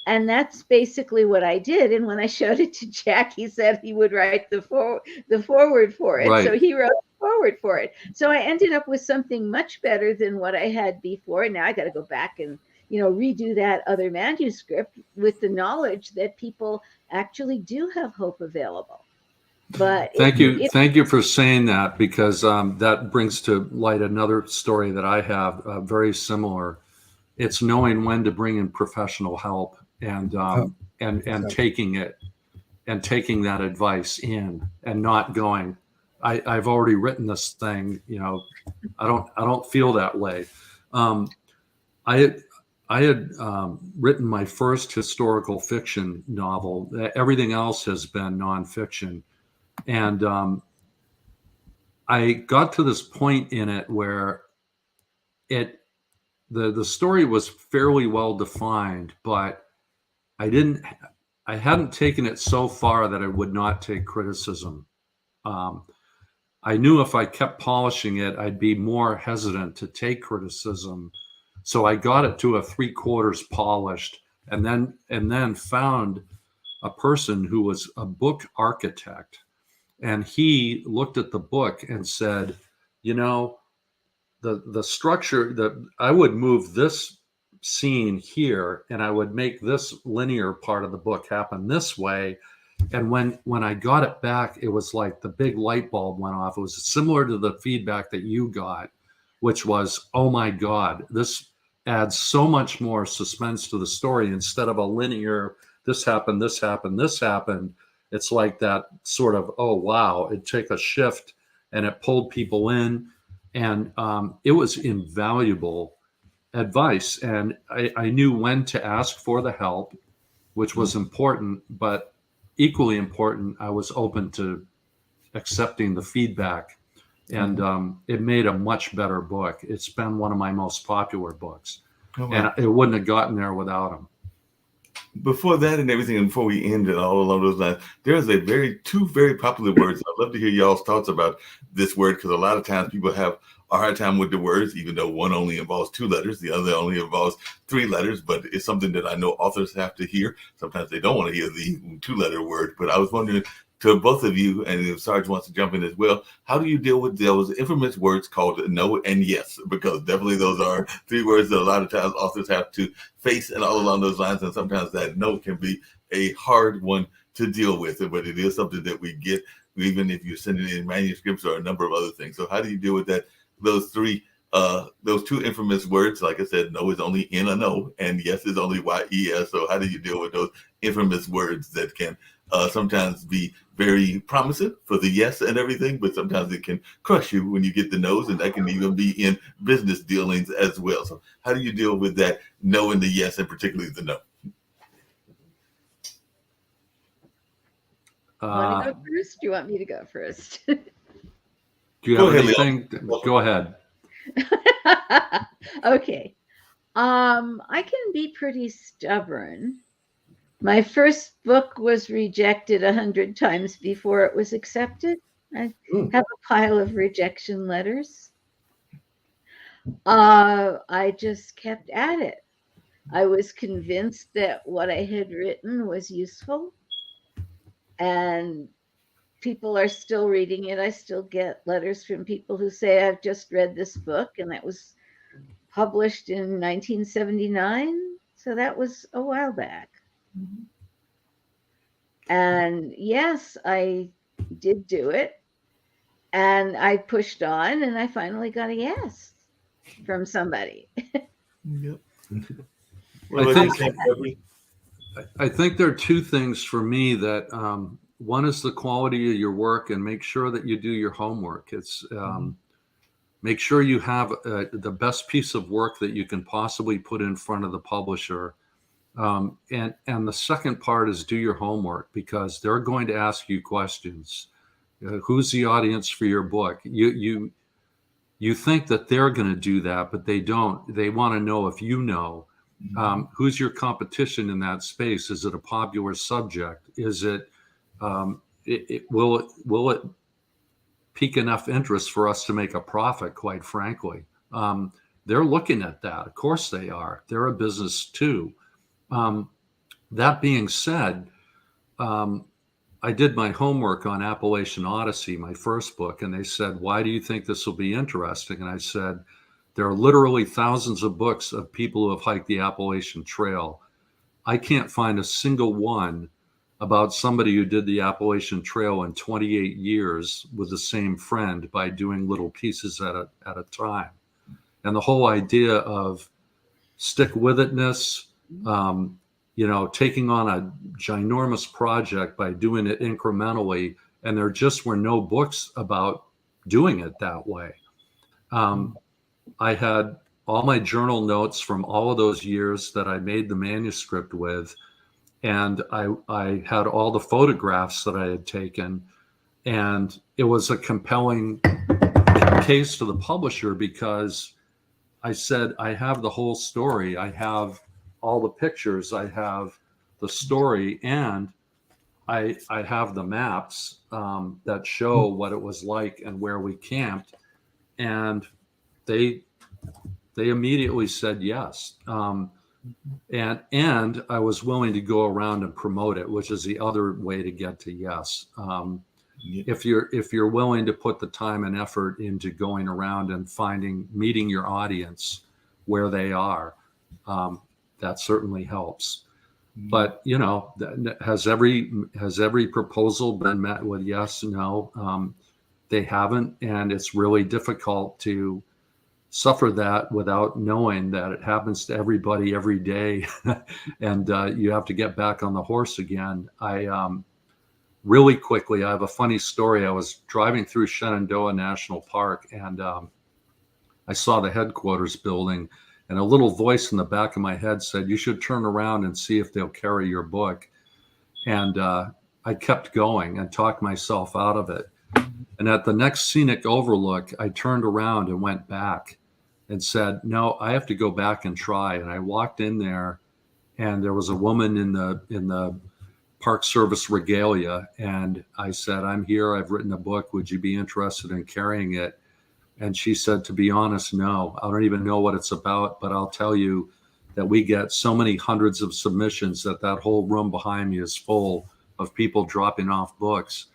And that's basically what I did. And when I showed it to Jack, he said he would write the forward for it. So Right. he wrote the forward for it. So I ended up with something much better than what I had before. Now I got to go back and redo that other manuscript with the knowledge that people actually do have hope available. But Thank you for saying that, because that brings to light another story that I have very similar. It's knowing when to bring in professional help, and Oh, and exactly. taking that advice in and not going, I've already written this thing, I don't feel that way. I had written my first historical fiction novel. Everything else has been nonfiction, and I got to this point in it where the story was fairly well defined, but I hadn't taken it so far that I would not take criticism. Um, I knew if I kept polishing it, I'd be more hesitant to take criticism. So I got it to a 3/4 polished, and then found a person who was a book architect, and he looked at the book and said, you know, the structure, that I would move this scene here, and I would make this linear part of the book happen this way. And when I got it back, it was like the big light bulb went off. It was similar to the feedback that you got, which was, oh my God, this adds so much more suspense to the story. Instead of a linear, this happened, this happened, this happened. It's like that sort of, oh wow, it took a shift and it pulled people in. And it was invaluable advice. And I knew when to ask for the help, which was important, but equally important, I was open to accepting the feedback. And it made a much better book. It's been one of my most popular books. Oh, wow. And it wouldn't have gotten there without him. Before that and everything, and before we end it all along those lines, there's two very popular words. I'd love to hear y'all's thoughts about this word, because a lot of times people have a hard time with the words, even though one only involves 2 letters, the other only involves 3 letters. But it's something that I know authors have to hear. Sometimes they don't want to hear the 2-letter word. But I was wondering, to both of you, and if Sarge wants to jump in as well, how do you deal with those infamous words called no and yes? Because definitely those are 3 words that a lot of times authors have to face, and all along those lines. And sometimes that no can be a hard one to deal with, but it is something that we get, even if you're sending in manuscripts or a number of other things. So how do you deal with that? Those 2 infamous words, like I said, no is only N a no, and yes is only YES. So how do you deal with those infamous words that can sometimes be very promising for the yes and everything, but sometimes it can crush you when you get the no's, and that can even be in business dealings as well. So how do you deal with that no and the yes, and particularly the no? Want to go first? Do you want me to go first? Do you have anything? Go ahead. Okay. I can be pretty stubborn. My first book was rejected 100 times before it was accepted. I have a pile of rejection letters. I just kept at it. I was convinced that what I had written was useful, and people are still reading it. I still get letters from people who say, I've just read this book, and that was published in 1979. So that was a while back. And yes, I did do it, and I pushed on, and I finally got a yes from somebody. Yep. I think there are 2 things for me that one is the quality of your work, and make sure that you do your homework. It's make sure you have the best piece of work that you can possibly put in front of the publisher. And the second part is do your homework, because they're going to ask you questions. Who's the audience for your book? You think that they're going to do that, but they don't. They want to know if you know. Who's your competition in that space? Is it a popular subject? Is it, will it pique enough interest for us to make a profit, quite frankly? They're looking at that. Of course they are. They're a business too. That being said, I did my homework on Appalachian Odyssey, my first book, and they said, why do you think this will be interesting? And I said, there are literally thousands of books of people who have hiked the Appalachian Trail. I can't find a single one about somebody who did the Appalachian Trail in 28 years with the same friend by doing little pieces at a time. And the whole idea of stick with itness, taking on a ginormous project by doing it incrementally, and there just were no books about doing it that way. I had all my journal notes from all of those years that I made the manuscript with, and I had all the photographs that I had taken, and it was a compelling case to the publisher because I said, I have the whole story. I have all the pictures. I have the story, and I have the maps that show what it was like and where we camped. And they immediately said yes. And I was willing to go around and promote it, which is the other way to get to yes. If you're willing to put the time and effort into going around and meeting your audience where they are, that certainly helps. But has every proposal been met with yes? No, they haven't, and it's really difficult to suffer that without knowing that it happens to everybody every day, and you have to get back on the horse again. Really quickly, I have a funny story. I was driving through Shenandoah National Park, and I saw the headquarters building, and a little voice in the back of my head said, "You should turn around and see if they'll carry your book." And I kept going and talked myself out of it. And at the next scenic overlook, I turned around and went back and said, "No, I have to go back and try." And I walked in there, and there was a woman in the Park Service regalia, and I said, "I'm here. I've written a book. Would you be interested in carrying it?" And she said, "To be honest, no. I don't even know what it's about, but I'll tell you that we get so many hundreds of submissions that whole room behind me is full of people dropping off books."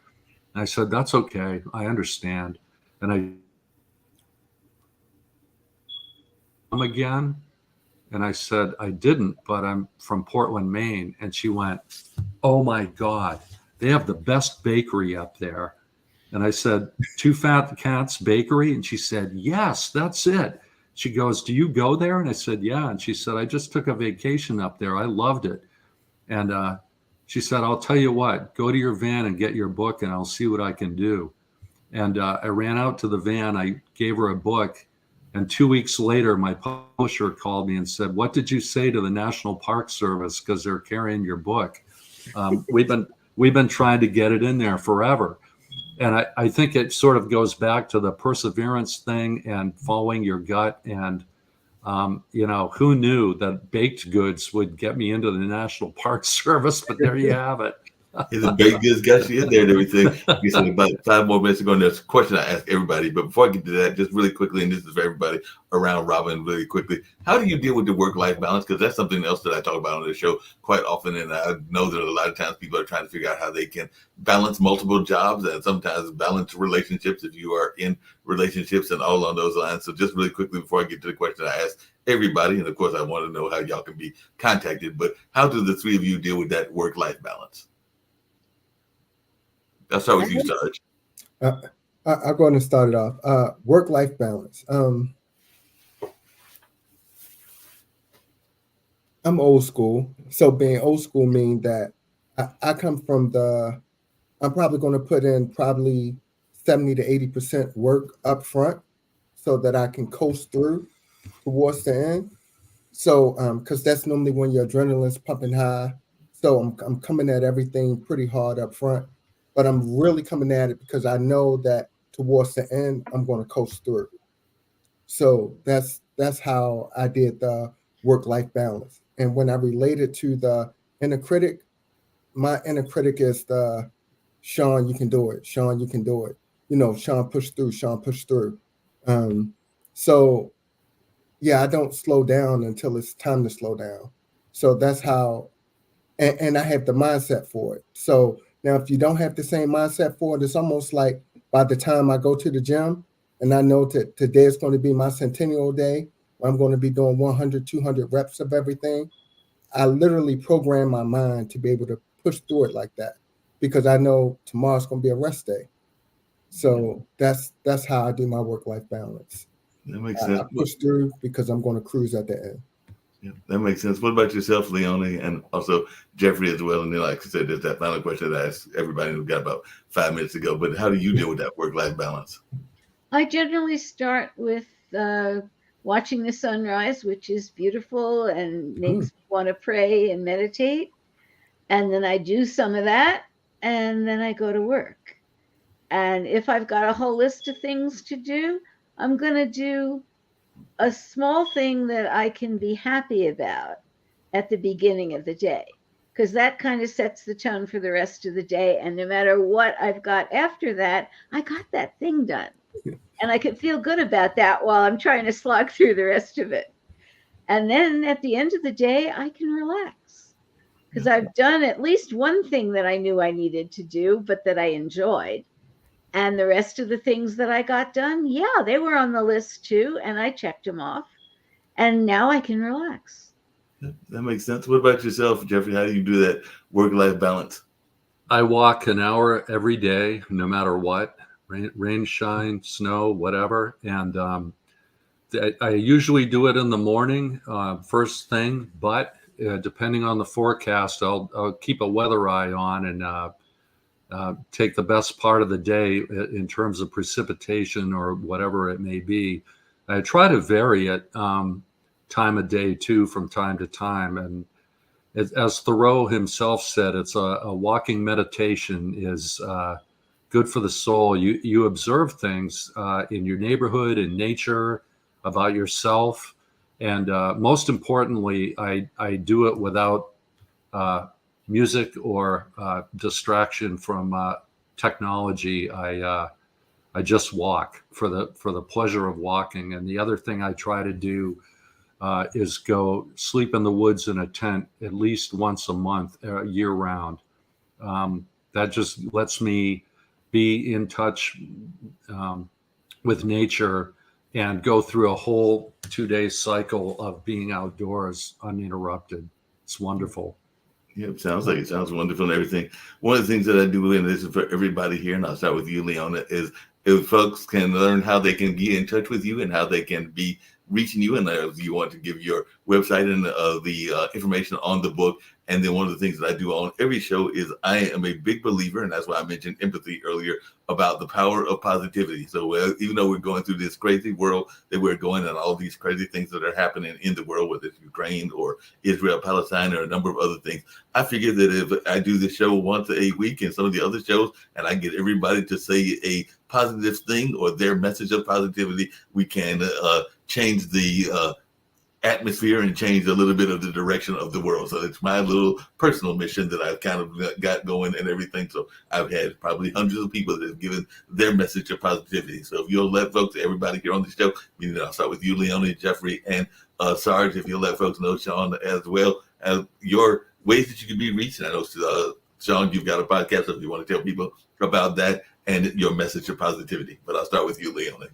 And I said, "That's okay. I understand." And I come again, and I said, "I didn't, but I'm from Portland, Maine." And she went, "Oh my God, they have the best bakery up there." And I said, "Two Fat Cats Bakery?" And she said, "Yes, that's it." She goes, "Do you go there?" And I said, "Yeah." And she said, "I just took a vacation up there. I loved it." And she said, "I'll tell you what, go to your van and get your book, and I'll see what I can do." And I ran out to the van. I gave her a book. And 2 weeks later, my publisher called me and said, "What did you say to the National Park Service? Because they're carrying your book. We've been trying to get it in there forever." And I think it sort of goes back to the perseverance thing and following your gut. And, who knew that baked goods would get me into the National Park Service? But there you have it. The baked goods got you in there and everything. You said about 5 more minutes ago, and there's a question I ask everybody. But before I get to that, just really quickly, and this is for everybody around Robin, really quickly, how do you deal with the work-life balance? Because that's something else that I talk about on the show quite often. And I know that a lot of times people are trying to figure out how they can balance multiple jobs and sometimes balance relationships if you are in relationships and all on those lines. So just really quickly, before I get to the question I ask everybody, and of course, I want to know how y'all can be contacted, but how do the three of you deal with that work-life balance? I'll start with you, Sarge. I'll go ahead and start it off. Work-life balance. I'm old school. So being old school means that I come from I'm probably going to put in probably 70 to 80% work up front so that I can coast through towards the end. So, because that's normally when your adrenaline's pumping high. So I'm coming at everything pretty hard up front. But I'm really coming at it because I know that towards the end, I'm going to coast through. So that's how I did the work-life balance. And when I relate it to the inner critic, my inner critic is the Sean, you can do it. Sean, you can do it. Sean, push through. Sean, push through. So, yeah, I don't slow down until it's time to slow down. So that's how, and I have the mindset for it. So now, if you don't have the same mindset for it, it's almost like by the time I go to the gym and I know that today is going to be my centennial day, I'm going to be doing 100, 200 reps of everything. I literally program my mind to be able to push through it like that because I know tomorrow's going to be a rest day. So that's how I do my work-life balance. That makes sense. I push through because I'm going to cruise at the end. Yeah, that makes sense. What about yourself, Leonie, and also Jeffrey as well? And then, like I said, there's that final question that I asked everybody who got about 5 minutes ago. But how do you deal with that work-life balance? I generally start with watching the sunrise, which is beautiful and makes me want to pray and meditate. And then I do some of that, and then I go to work. And if I've got a whole list of things to do, I'm going to do a small thing that I can be happy about at the beginning of the day, because that kind of sets the tone for the rest of the day. And no matter what I've got after that, I got that thing done. And I can feel good about that while I'm trying to slog through the rest of it. And then at the end of the day, I can relax because I've done at least one thing that I knew I needed to do, but that I enjoyed. And the rest of the things that I got done, yeah, they were on the list too. And I checked them off. And now I can relax. That makes sense. What about yourself, Jeffrey? How do you do that work-life balance? I walk an hour every day, no matter what, rain, shine, snow, whatever. And I usually do it in the morning, first thing, but depending on the forecast, I'll keep a weather eye on and take the best part of the day in terms of precipitation or whatever it may be. I try to vary it time of day too from time to time. And as Thoreau himself said, it's a walking meditation is good for the soul. You observe things in your neighborhood, in nature, about yourself. And most importantly, I do it without music or distraction from technology. I just walk for the pleasure of walking. And the other thing I try to do is go sleep in the woods in a tent at least once a month, year round. That just lets me be in touch with nature and go through a whole 2-day cycle of being outdoors uninterrupted. It's wonderful. Yeah, it sounds wonderful and everything. One of the things that I do, and this is for everybody here, and I'll start with you, Leona, is if folks can learn how they can get in touch with you and how they can be reaching you, and if you want to give your website and the information on the book. And then one of the things that I do on every show is I am a big believer, and that's why I mentioned empathy earlier, about the power of positivity. So even though we're going through this crazy world that we're going and all these crazy things that are happening in the world, whether it's Ukraine or Israel, Palestine, or a number of other things, I figure that if I do this show once a week and some of the other shows, and I get everybody to say a positive thing or their message of positivity, we can change the atmosphere and change a little bit of the direction of the world. So it's my little personal mission that I've kind of got going and everything. So I've had probably hundreds of people that have given their message of positivity. So if you'll let folks, everybody here on the show, I'll start with you, Leonie, Jeffrey, and Sarge, if you'll let folks know, Sean, as well, as your ways that you can be reached. And I know, Sean, you've got a podcast, so if you want to tell people about that and your message of positivity. But I'll start with you, Leonie.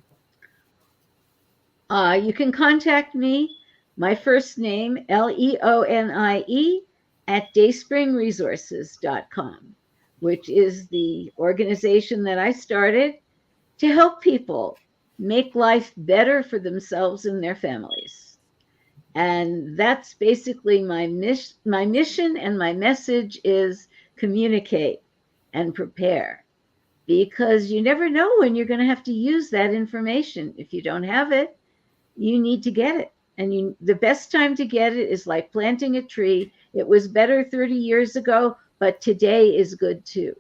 You can contact me, my first name, Leonie, at dayspringresources.com, which is the organization that I started to help people make life better for themselves and their families. And that's basically my mission, and my message is communicate and prepare, because you never know when you're going to have to use that information. If you don't have it, you need to get it. And the best time to get it is like planting a tree. It was better 30 years ago, but today is good too.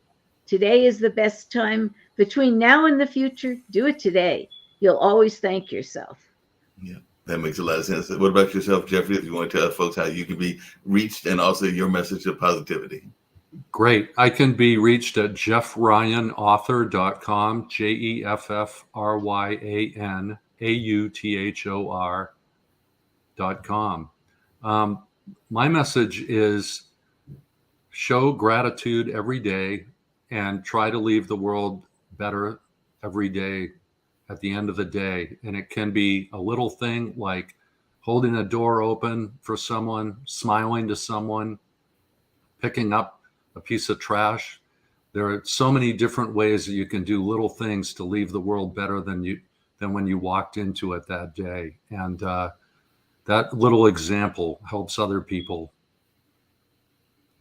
Today is the best time. Between now and the future, do it today. You'll always thank yourself. Yeah, that makes a lot of sense. What about yourself, Jeffrey, if you want to tell folks how you can be reached and also your message of positivity? Great. I can be reached at jeffryanauthor.com, JEFFRYANAUTHOR.com. My message is show gratitude every day and try to leave the world better every day at the end of the day. And it can be a little thing like holding a door open for someone, smiling to someone, picking up a piece of trash. There are so many different ways that you can do little things to leave the world better than when you walked into it that day. And that little example helps other people.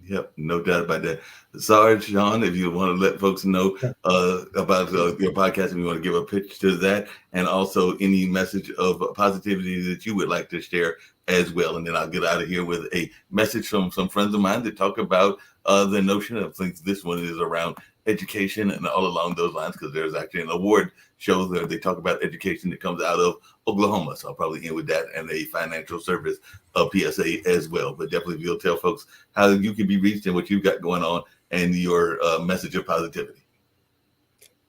Yep, no doubt about that. Sarge, Sean, if you want to let folks know about your podcast and you want to give a pitch to that, and also any message of positivity that you would like to share as well. And then I'll get out of here with a message from some friends of mine to talk about the notion of things. This one is around education and all along those lines, because there's actually an award show there they talk about education that comes out of Oklahoma. So I'll probably end with that and a financial service PSA as well. But definitely if you'll tell folks how you can be reached and what you've got going on and your message of positivity.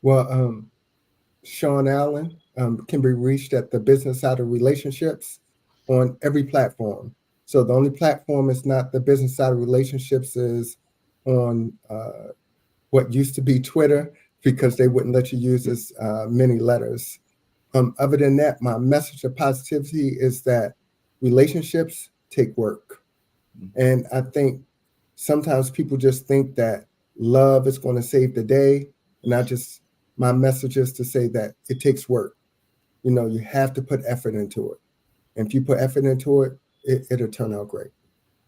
Well, Sean Allen can be reached at the Business Side of Relationships on every platform. So the only platform is not the Business Side of Relationships is on what used to be Twitter, because they wouldn't let you use as many letters. Other than that, my message of positivity is that relationships take work. And I think sometimes people just think that love is going to save the day. And my message is to say that it takes work. You know, you have to put effort into it. And if you put effort into it, it'll turn out great.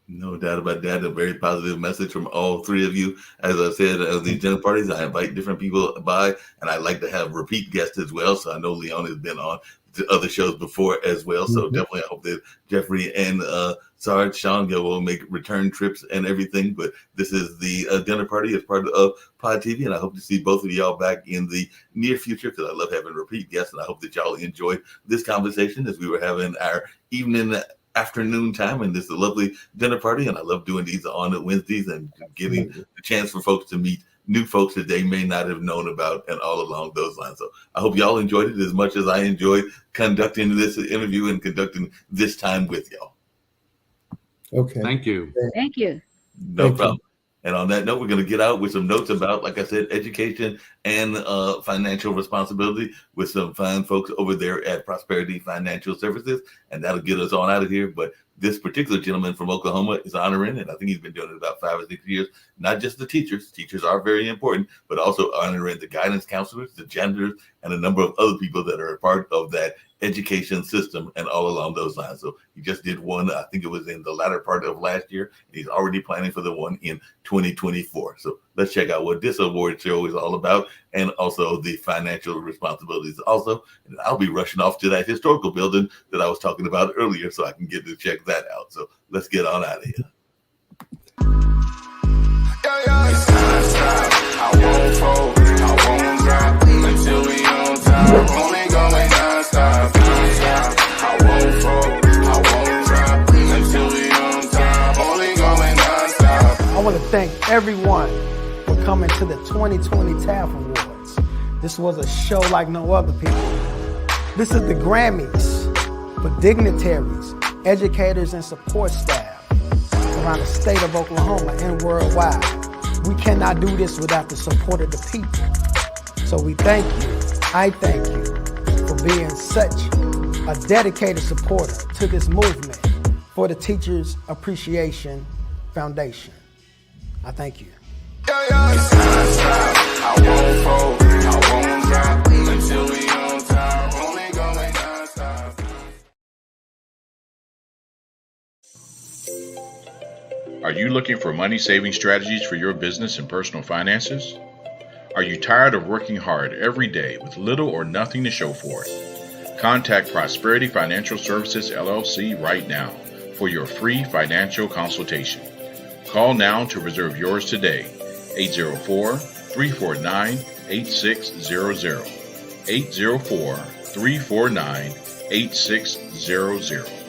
No doubt about that. A very positive message from all three of you. As I said, at these dinner parties, I invite different people by, and I like to have repeat guests as well. So I know Leon has been on the other shows before as well. So definitely I hope that Jeffrey and Sarge, Sean will make return trips and everything. But this is the dinner party as part of Pod TV, and I hope to see both of y'all back in the near future, because I love having repeat guests, and I hope that y'all enjoyed this conversation as we were having our afternoon time and this lovely dinner party. And I love doing these on Wednesdays and giving the chance for folks to meet new folks that they may not have known about, and all along those lines. So I hope y'all enjoyed it as much as I enjoyed conducting this interview and conducting this time with y'all. Okay. Thank you. Thank you. No problem. And on that note, we're going to get out with some notes about, like I said, education and financial responsibility with some fine folks over there at Prosperity Financial Services. And that'll get us on out of here. But this particular gentleman from Oklahoma is honoring, and I think he's been doing it about 5 or 6 years, not just the teachers. Teachers are very important, but also honoring the guidance counselors, the janitors, and a number of other people that are a part of that education system and all along those lines. So he just did one, I think it was in the latter part of last year. He's already planning for the one in 2024. So let's check out what this award show is all about, and also the financial responsibilities also. And I'll be rushing off to that historical building that I was talking about earlier so I can get to check that out. So let's get on out of here. I won't fold, I won't drop until we on top. Only going non-stop. I won't fold, I won't drop until we on top. Only going non-stop. I want to thank everyone for coming to the 2020 TAF Awards. This was a show like no other, people. This is the Grammys for dignitaries, educators, and support staff around the state of Oklahoma and worldwide. We cannot do this without the support of the people. So we thank you. I thank you for being such a dedicated supporter to this movement for the Teachers Appreciation Foundation. I thank you. I won't fold, I won't drop until we on top. Only going non-stop. Are you looking for money-saving strategies for your business and personal finances? Are you tired of working hard every day with little or nothing to show for it? Contact Prosperity Financial Services, LLC right now for your free financial consultation. Call now to reserve yours today, 804-349-8600, 804-349-8600.